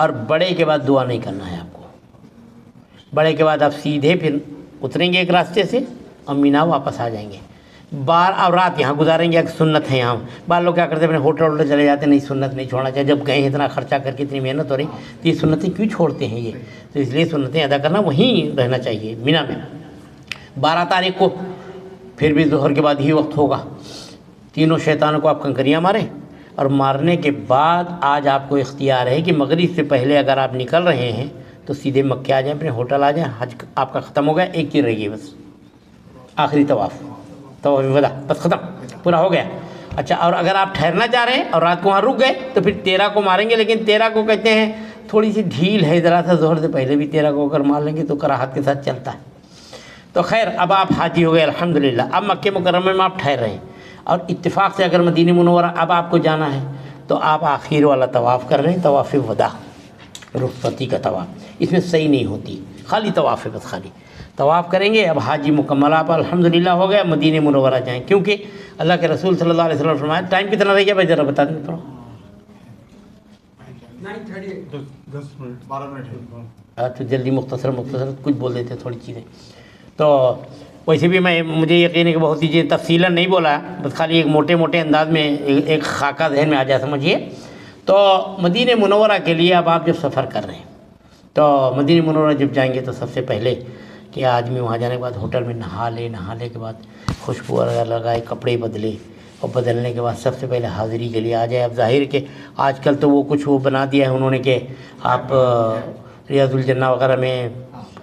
اور بڑے کے بعد دعا نہیں کرنا ہے آپ کو. بڑے کے بعد آپ سیدھے پھر اتریں گے ایک راستے سے اور مینا واپس آ جائیں گے. اور رات یہاں گزاریں گے. ایک سنت ہے یہاں. بعض لوگ کیا کرتے ہیں اپنے ہوٹل چلے جاتے ہیں, نہیں سنت نہیں چھوڑنا چاہیے. جب گئے ہیں اتنا خرچہ کر کے اتنی محنت ہو رہی تو یہ سنتیں کیوں چھوڑتے ہیں یہ؟ تو اس لیے سنتیں ادا کرنا وہیں رہنا چاہیے مینا میں. 12 تاریخ کو پھر بھی ظہر کے بعد ہی وقت ہوگا. تینوں شیطانوں کو آپ کنکریاں ماریں اور مارنے کے بعد آج آپ کو اختیار ہے کہ مغرب سے پہلے اگر آپ نکل رہے ہیں تو سیدھے مکے آ جائیں, اپنے ہوٹل آ جائیں. حج آپ کا ختم ہو گیا. ایک چیز رہ گئی بس, آخری طواف وداع, بس ختم, پورا ہو گیا. اچھا, اور اگر آپ ٹھہرنا چاہ رہے ہیں اور رات کو وہاں رک گئے تو پھر 13 کو ماریں گے. لیکن 13 کو کہتے ہیں تھوڑی سی ڈھیل ہے ذرا سا, ظہر سے پہلے بھی 13 کو اگر مار لیں گے تو کراہت کے ساتھ چلتا ہے. تو خیر, اب آپ حاجی ہو گئے الحمدللہ. اب مکہ مکرمہ میں آپ ٹھہر رہے ہیں اور اتفاق سے اگر مدینہ منورہ اب آپ کو جانا ہے تو آپ آخر والا طواف کر رہے ہیں, طواف وداع, رخصتی کا طواف. اس میں صحیح نہیں ہوتی, خالی طواف ہے, بس خالی طواف کریں گے. اب حاجی مکمل آپ الحمدللہ ہو گیا. مدینہ منورہ جائیں, کیونکہ اللہ کے رسول صلی اللہ علیہ وسلم نے فرمایا. ٹائم کتنا رہ گیا بھائی ذرا بتا دیں. 12 منٹ ہے. تو جلدی مختصر کچھ بول دیتے تھوڑی چیزیں. تو ویسے بھی مجھے یقین ہے کہ بہت سی چیزیں تفصیلاً نہیں بولا, بس خالی ایک موٹے انداز میں ایک خاکہ ذہن میں آ جائے سمجھیے. تو مدینہ منورہ کے لیے اب آپ جب سفر کر رہے ہیں تو مدینہ منورہ جب جائیں گے تو سب سے پہلے کہ آدمی وہاں جانے کے بعد ہوٹل میں نہا لے کے بعد خوشبو وغیرہ لگائے, کپڑے بدلے, اور بدلنے کے بعد سب سے پہلے حاضری کے لیے آ جائے. اب ظاہر کہ آج کل تو وہ کچھ وہ بنا دیا ہے انہوں نے کہ آپ ریاض الجنہ وغیرہ میں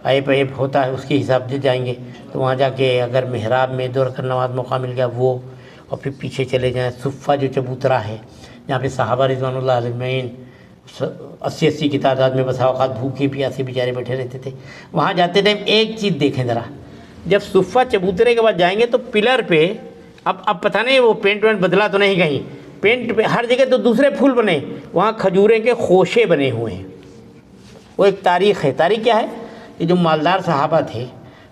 ایپ ہوتا ہے, اس کے حساب سے جائیں گے. تو وہاں جا کے اگر محراب میں 2 رکعت نماز موقع مل گیا وہ, اور پھر پیچھے چلے جائیں. صفہ جو چبوترا ہے جہاں پہ صحابہ رضوان اللہ علیہ 80 کی تعداد میں بسا اوقات بھوکے پیاسے بیچارے بیٹھے رہتے تھے. وہاں جاتے ٹائم ایک چیز دیکھیں ذرا, جب صفہ چبوترے کے بعد جائیں گے تو پلر پہ اب پتہ نہیں وہ پینٹ بدلا تو نہیں کہیں, پینٹ پہ ہر جگہ تو دوسرے پھول بنے, وہاں کھجوریں کے خوشے بنے ہوئے ہیں. وہ ایک تاریخ ہے. تاریخ کیا ہے؟ یہ جو مالدار صحابہ تھے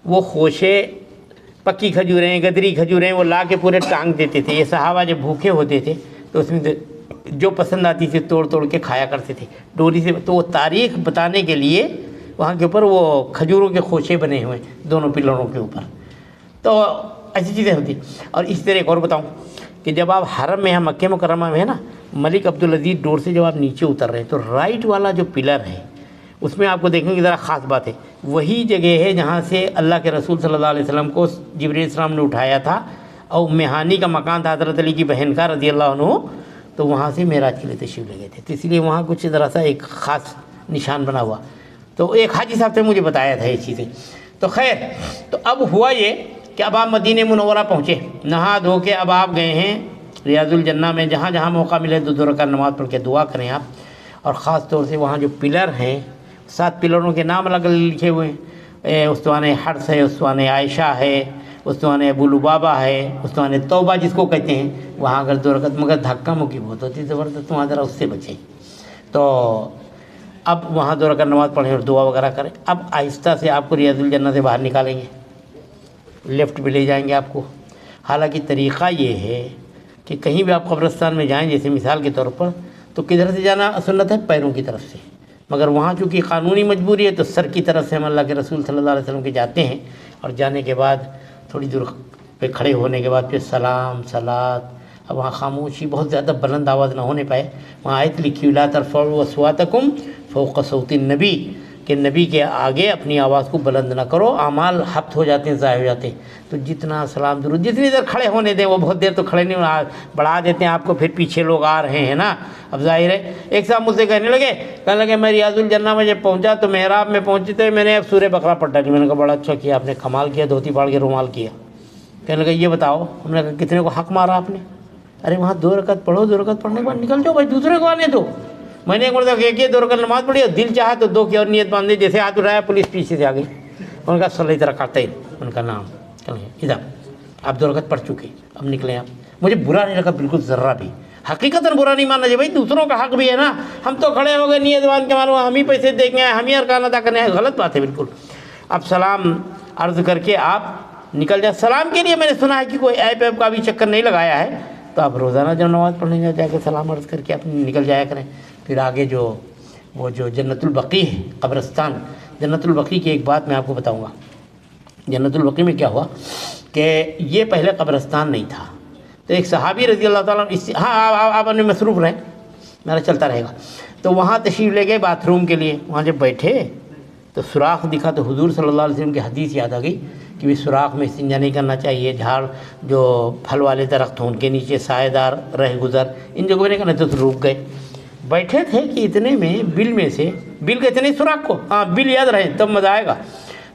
وہ خوشے, پکی کھجوریں, گدری کھجوریں وہ لا کے پورے ٹانگ دیتے تھے. یہ صحابہ جب بھوکے ہوتے تھے تو اس میں جو پسند آتی تھی توڑ کے کھایا کرتے تھے ڈوری سے. تو وہ تاریخ بتانے کے لیے وہاں کے اوپر وہ کھجوروں کے خوشے بنے ہوئے دونوں پلروں کے اوپر. تو ایسی چیزیں ہوتی. اور اس طرح ایک اور بتاؤں کہ جب آپ حرم میں ہیں, مکہ مکرمہ میں ہے نا, ملک عبدالعزیز ڈور سے جب آپ نیچے اتر رہے ہیں تو رائٹ والا جو پلر ہے اس میں آپ کو دیکھیں گے ذرا خاص بات ہے, وہی جگہ ہے جہاں سے اللہ کے رسول صلی اللہ علیہ وسلم کو جبرائیل السلام نے اٹھایا تھا, اور مہانی کا مکان تھا حضرت علی کی بہن کا رضی اللہ عنہ, تو وہاں سے معراج کے لیے تشریف لے گئے تھے. تو اس لیے وہاں کچھ ذرا سا ایک خاص نشان بنا ہوا. تو ایک حاجی صاحب سے مجھے بتایا تھا یہ چیزیں. تو خیر, تو اب ہوا یہ کہ اب آپ مدینہ منورہ پہنچے, نہا دھو کے اب آپ گئے ہیں ریاض الجنہ میں. جہاں جہاں موقع ملے 2 رکعت نماز پڑھ کے دعا کریں آپ. اور خاص طور سے وہاں جو پلر ہیں 7 پلروں کے نام الگ الگ لکھے ہوئے ہیں. استوان حرس ہے, استوان عائشہ ہے, استوان ابو لبابہ ہے, استوان توبہ جس کو کہتے ہیں. وہاں اگر 2 رکعت, مگر دھکا مکی بہت ہوتی ہے زبردست, وہاں ذرا اس سے بچیں. تو اب وہاں 2 رکعت نماز پڑھیں اور دعا وغیرہ کریں. اب آہستہ سے آپ کو ریاض الجنہ سے باہر نکالیں گے, لیفٹ پہ لے جائیں گے آپ کو. حالانکہ طریقہ یہ ہے کہ کہیں بھی آپ قبرستان میں جائیں, جیسے مثال کے طور پر, تو کدھر سے جانا سنت ہے؟ پیروں کی طرف سے. مگر وہاں چونکہ قانونی مجبوری ہے تو سر کی طرف سے ہم اللہ کے رسول صلی اللہ علیہ وسلم کے جاتے ہیں. اور جانے کے بعد تھوڑی دور پہ کھڑے ہونے کے بعد پھر سلام صلات. اب وہاں خاموشی, بہت زیادہ بلند آواز نہ ہونے پائے. وہاں آیت لکھی لا ترفعوا اصواتکم فوق صوت النبی, کہ نبی کے آگے اپنی آواز کو بلند نہ کرو, اعمال حبط ہو جاتے ہیں, ضائع ہو جاتے ہیں. تو جتنا سلام درود جتنی دیر کھڑے ہونے دیں, وہ بہت دیر تو کھڑے نہیں, بڑھا دیتے ہیں آپ کو, پھر پیچھے لوگ آ رہے ہیں نا. اب ظاہر ہے ایک صاحب مجھ سے کہنے لگے میں ریاض الجنہ میں جب پہنچا تو محراب میں پہنچتے میں نے اب سورہ بقرہ پڑھا لی. میں نے کہا بڑا اچھا کیا آپ نے, کمال کیا, دھوتی پاڑ کے رومال کیا. کہنے لگا یہ بتاؤ, ہم نے کہا کتنے کو حق مارا آپ نے؟ ارے وہاں 2 رکعت پڑھو, 2 رکعت پڑھنے کے بعد نکل جاؤ بھائی, دوسرے کو آنے دو. میں نے ایک مرتبہ ایک 2 رکعت نماز پڑھی اور دل چاہا تو 2 کی اور نیت باندھ دی, جیسے ہاتھ اٹھایا پولیس پیچھے سے آ گئی. ان کا صلی رکعتین, ان کا نام ادھر آپ 2 رکعت پڑھ چکے, اب نکلیں آپ. مجھے برا نہیں لگا بالکل ذرہ بھی, حقیقتاً برا نہیں ماننا چاہیے بھائی, دوسروں کا حق بھی ہے نا. ہم تو کھڑے ہو گئے نیت باندھ کے, معلوم ہم ہی پیسے دے کے آئے, ہم ہی ارکان ادا کرنے ہیں, غلط بات ہے بالکل. اب سلام عرض کر کے آپ نکل جائیں. سلام کے لیے میں نے سنا ہے کہ کوئی ایپ کا بھی چکر نہیں لگایا ہے, تو آپ روزانہ جب نماز پڑھنے جا کے سلام عرض کر کے آپ نکل جایا کریں. پھر آگے جو وہ جو جنت البقیع ہے قبرستان، جنت البقیع کی ایک بات میں آپ کو بتاؤں گا۔ جنت البقیع میں کیا ہوا کہ یہ پہلے قبرستان نہیں تھا، تو ایک صحابی رضی اللہ تعالیٰ آپ اپنے مصروف رہیں، میرا چلتا رہے گا۔ تو وہاں تشریف لے گئے باتھ روم کے لیے، وہاں جب بیٹھے تو سوراخ دکھا، تو حضور صلی اللہ علیہ وسلم کی حدیث یاد آ گئی کہ بھی سوراخ میں استنجا نہیں کرنا چاہیے، جھاڑ جو پھل والے درخت ہوں ان کے نیچے سائے دار رہ گزر ان جگہوں نہیں کرنا، تو رک گئے۔ بیٹھے تھے کہ اتنے میں بل میں سے، بل کہتے نہیں سوراخ کو، ہاں بل یاد رہے تب مزہ آئے گا،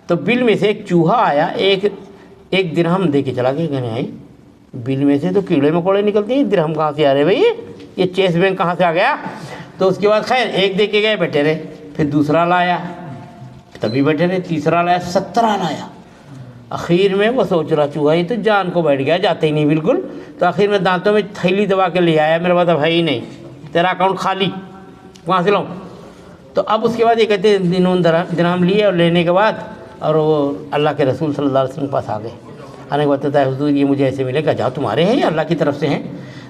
تو بل میں سے ایک چوہا آیا، ایک درہم دے کے چلا گیا، کہنے آئی بل میں سے تو کیڑے مکوڑے نکلتے ہیں، درہم کہاں سے آ رہے بھائی، یہ چیس بینک کہاں سے آ گیا؟ تو اس کے بعد خیر ایک دے کے گئے، بیٹھے رہے، پھر دوسرا لایا تبھی بیٹھے رہے، تیسرا لایا، 17 لایا۔ آخر میں وہ سوچ رہا چوہا یہ تو جان کو بیٹھ گیا، جاتے ہی نہیں بالکل، تو آخر میں دانتوں میں تھیلی دبا کے لے آیا، میرے پاس اب ہے ہی نہیں، تیرا اکاؤنٹ خالی، وہاں سے لاؤں۔ تو اب اس کے بعد یہ کہتے ہیں انہوں درہم لیے، اور لینے کے بعد اور وہ اللہ کے رسول صلی اللہ علیہ وسلم کے پاس آ گئے۔ آنے کے بعد بتایا حضور یہ مجھے ایسے ملے، کہ جاؤ تمہارے ہیں یا اللہ کی طرف سے ہیں؟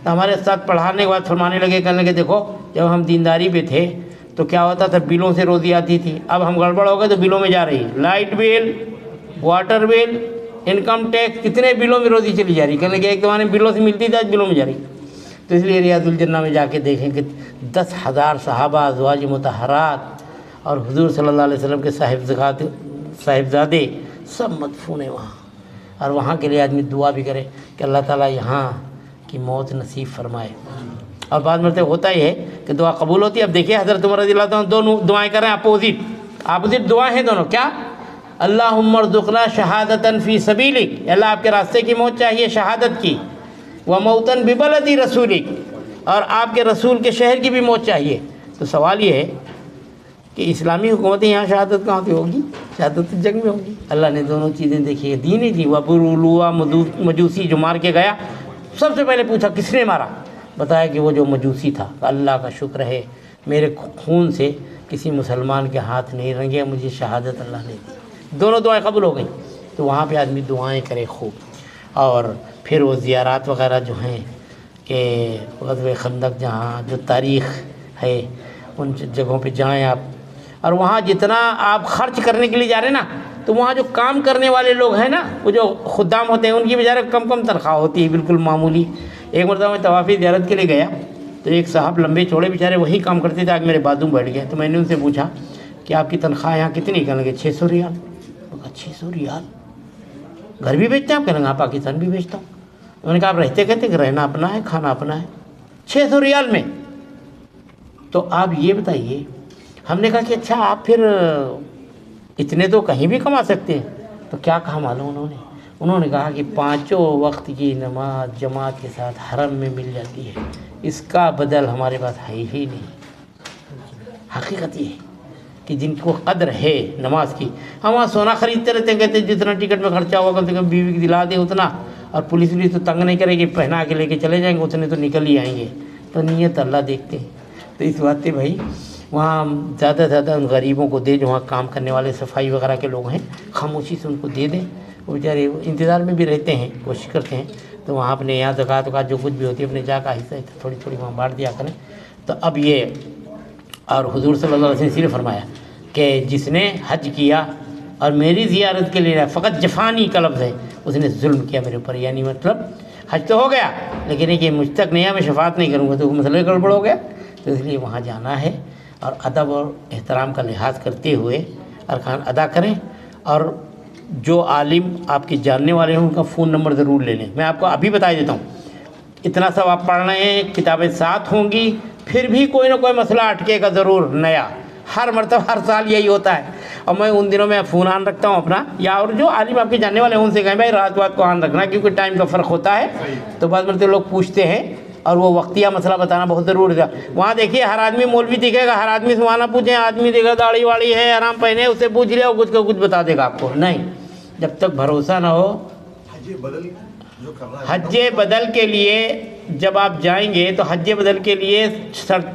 تو ہمارے ساتھ پڑھانے کے بعد فرمانے لگے، کہنے لگے دیکھو جب ہم دینداری پہ تھے تو کیا ہوتا تھا، بلوں سے روزی آتی تھی، اب ہم گڑبڑ ہو گئے تو بلوں میں جا رہی، لائٹ بل، واٹر بل، انکم ٹیکس، کتنے بلوں میں روزی چلی جا رہی، کہنے لگے ایک زمانے میں بلوں سے ملتی تھی، آج بلوں میں جا رہی۔ تو اس لیے ریاض الجنہ میں جا کے دیکھیں کہ 10,000 صحابہ ازواج مطہرات اور حضور صلی اللہ علیہ وسلم کے صاحبزادے سب مدفون ہیں وہاں، اور وہاں کے لیے آدمی دعا بھی کرے کہ اللہ تعالیٰ یہاں کی موت نصیب فرمائے۔ اور بعض مرتبہ ہوتا ہی ہے کہ دعا قبول ہوتی ہے۔ اب دیکھیے حضرت عمر رضی اللہ عنہ دونوں دعائیں کریں، اپوزٹ دعائیں ہیں دونوں، کیا؟ اللہم ارزقنا شہادتاً فی سبیلک، اللہ آپ کے راستے کی موت چاہیے شہادت کی، وموتاً ببلد رسولک، اور آپ کے رسول کے شہر کی بھی موت چاہیے۔ تو سوال یہ ہے کہ اسلامی حکومتیں یہاں شہادت کہاں پہ ہوگی؟ شہادت جنگ میں ہوگی۔ اللہ نے دونوں چیزیں دیکھی ہے، دین ہی دی، وبرولوا مجوسی جو مار کے گیا، سب سے پہلے پوچھا کس نے مارا، بتایا کہ وہ جو مجوسی تھا، اللہ کا شکر ہے میرے خون سے کسی مسلمان کے ہاتھ نہیں رنگے، مجھے شہادت اللہ نے دی، دونوں دعائیں قبول ہو گئیں۔ تو وہاں پہ آدمی دعائیں کرے خوب، اور پھر وہ زیارات وغیرہ جو ہیں کہ غزوہ خندق جہاں جو تاریخ ہے ان جگہوں پہ جائیں آپ، اور وہاں جتنا آپ خرچ کرنے کے لیے جا رہے ہیں نا، تو وہاں جو کام کرنے والے لوگ ہیں نا، وہ جو خدام ہوتے ہیں ان کی بیچارے کم تنخواہ ہوتی ہے، بالکل معمولی۔ ایک مرتبہ میں طوافی زیارت کے لیے گیا تو ایک صاحب لمبے چوڑے بیچارے وہی کام کرتے تھے، آج میرے بازو میں بیٹھ گئے، تو میں نے ان سے پوچھا کہ آپ کی تنخواہ یہاں کتنی؟ کہنے لگے 600 ریال۔ 600 ریال گھر بھی بیچتے ہیں آپ؟ کہنے لگے ہاں پاکستان بھی بیچتا ہوں۔ انہوں نے کہا آپ رہتے کہتے کہ رہنا اپنا ہے، کھانا اپنا ہے، 600 ریال میں؟ تو آپ یہ بتائیے، ہم نے کہا کہ اچھا آپ پھر اتنے تو کہیں بھی کما سکتے ہیں، تو کیا کہا معلوم انہوں نے کہا کہ 5 وقت کی نماز جماعت کے ساتھ حرم میں مل جاتی ہے، اس کا بدل ہمارے پاس ہے ہی نہیں۔ حقیقت یہ ہے کہ جن کو قدر ہے نماز کی، ہم وہاں سونا خریدتے رہتے ہیں، کہتے ہیں جتنا ٹکٹ میں خرچہ ہوگا کم سے کم بیوی کی دلا دیں اتنا، اور پولیس تو تنگ نہیں کرے گی، پہنا کے لے کے چلے جائیں گے، اتنے تو نکل ہی آئیں گے۔ تو نیت اللہ دیکھتے ہیں۔ تو اس بات پہ بھائی وہاں زیادہ سے زیادہ ان غریبوں کو دے، جو وہاں کام کرنے والے صفائی وغیرہ کے لوگ ہیں، خاموشی سے ان کو دے دیں، وہ بیچارے انتظار میں بھی رہتے ہیں، کوشش کرتے ہیں۔ تو وہاں اپنے یہاں زکوٰۃ وکات جو کچھ بھی ہوتی ہے اپنے جا کا حصہ تھوڑی تھوڑی وہاں بانٹ دیا کریں۔ تو اب یہ، اور حضور صلی اللہ علیہ وسلم نے اسی لیے فرمایا کہ جس نے حج کیا اور میری زیارت کے لیے فقط جفانی کا لفظ ہے، اس نے ظلم کیا میرے اوپر، یعنی مطلب حج تو ہو گیا لیکن یہ مجھ تک نہیں ہے، میں شفاعت نہیں کروں گا، تو مسئلہ گڑبڑ ہو گیا۔ تو اس لیے وہاں جانا ہے اور ادب اور احترام کا لحاظ کرتے ہوئے ارکان ادا کریں، اور جو عالم آپ کے جاننے والے ہیں ان کا فون نمبر ضرور لے لیں۔ میں آپ کو ابھی بتا دیتا ہوں، اتنا سب آپ پڑھ رہے ہیں، کتابیں ساتھ ہوں گی، پھر بھی کوئی نہ کوئی مسئلہ اٹکے گا ضرور نیا، ہر مرتبہ ہر سال یہی ہوتا ہے۔ اور میں ان دنوں میں فون آن رکھتا ہوں اپنا، یا اور جو عالم آپ کے جاننے والے ہیں ان سے کہیں بھائی رات کو آن رکھنا، کیونکہ ٹائم کا فرق ہوتا ہے، تو بعض مرتبہ لوگ پوچھتے ہیں اور وہ وقتیہ مسئلہ بتانا بہت ضروری ہے۔ وہاں دیکھیے ہر آدمی مولوی دکھے گا، ہر آدمی سے وہاں نہ پوچھیں، آدمی دیکھا داڑھی واڑی ہے آرام پہنے، اسے پوچھ لیا وہ کچھ کا کچھ بتا دے گا آپ کو، نہیں، جب تک بھروسہ نہ ہو۔ حج بدل جو کر رہا ہے، حج بدل کے لیے جب آپ جائیں گے تو حج بدل کے لیے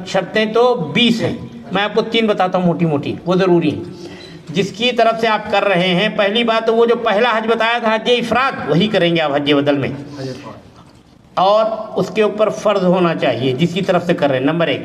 شرطیں تو 20 ہیں، میں آپ کو 3 بتاتا ہوں موٹی موٹی، وہ ضروری ہیں جس کی طرف سے آپ کر رہے ہیں۔ پہلی بات تو وہ جو پہلا حج بتایا تھا حج افراد، وہی کریں گے آپ حج بدل میں، حج فرض۔ اور اس کے اوپر فرض ہونا چاہیے جس کی طرف سے کر رہے ہیں، نمبر 1۔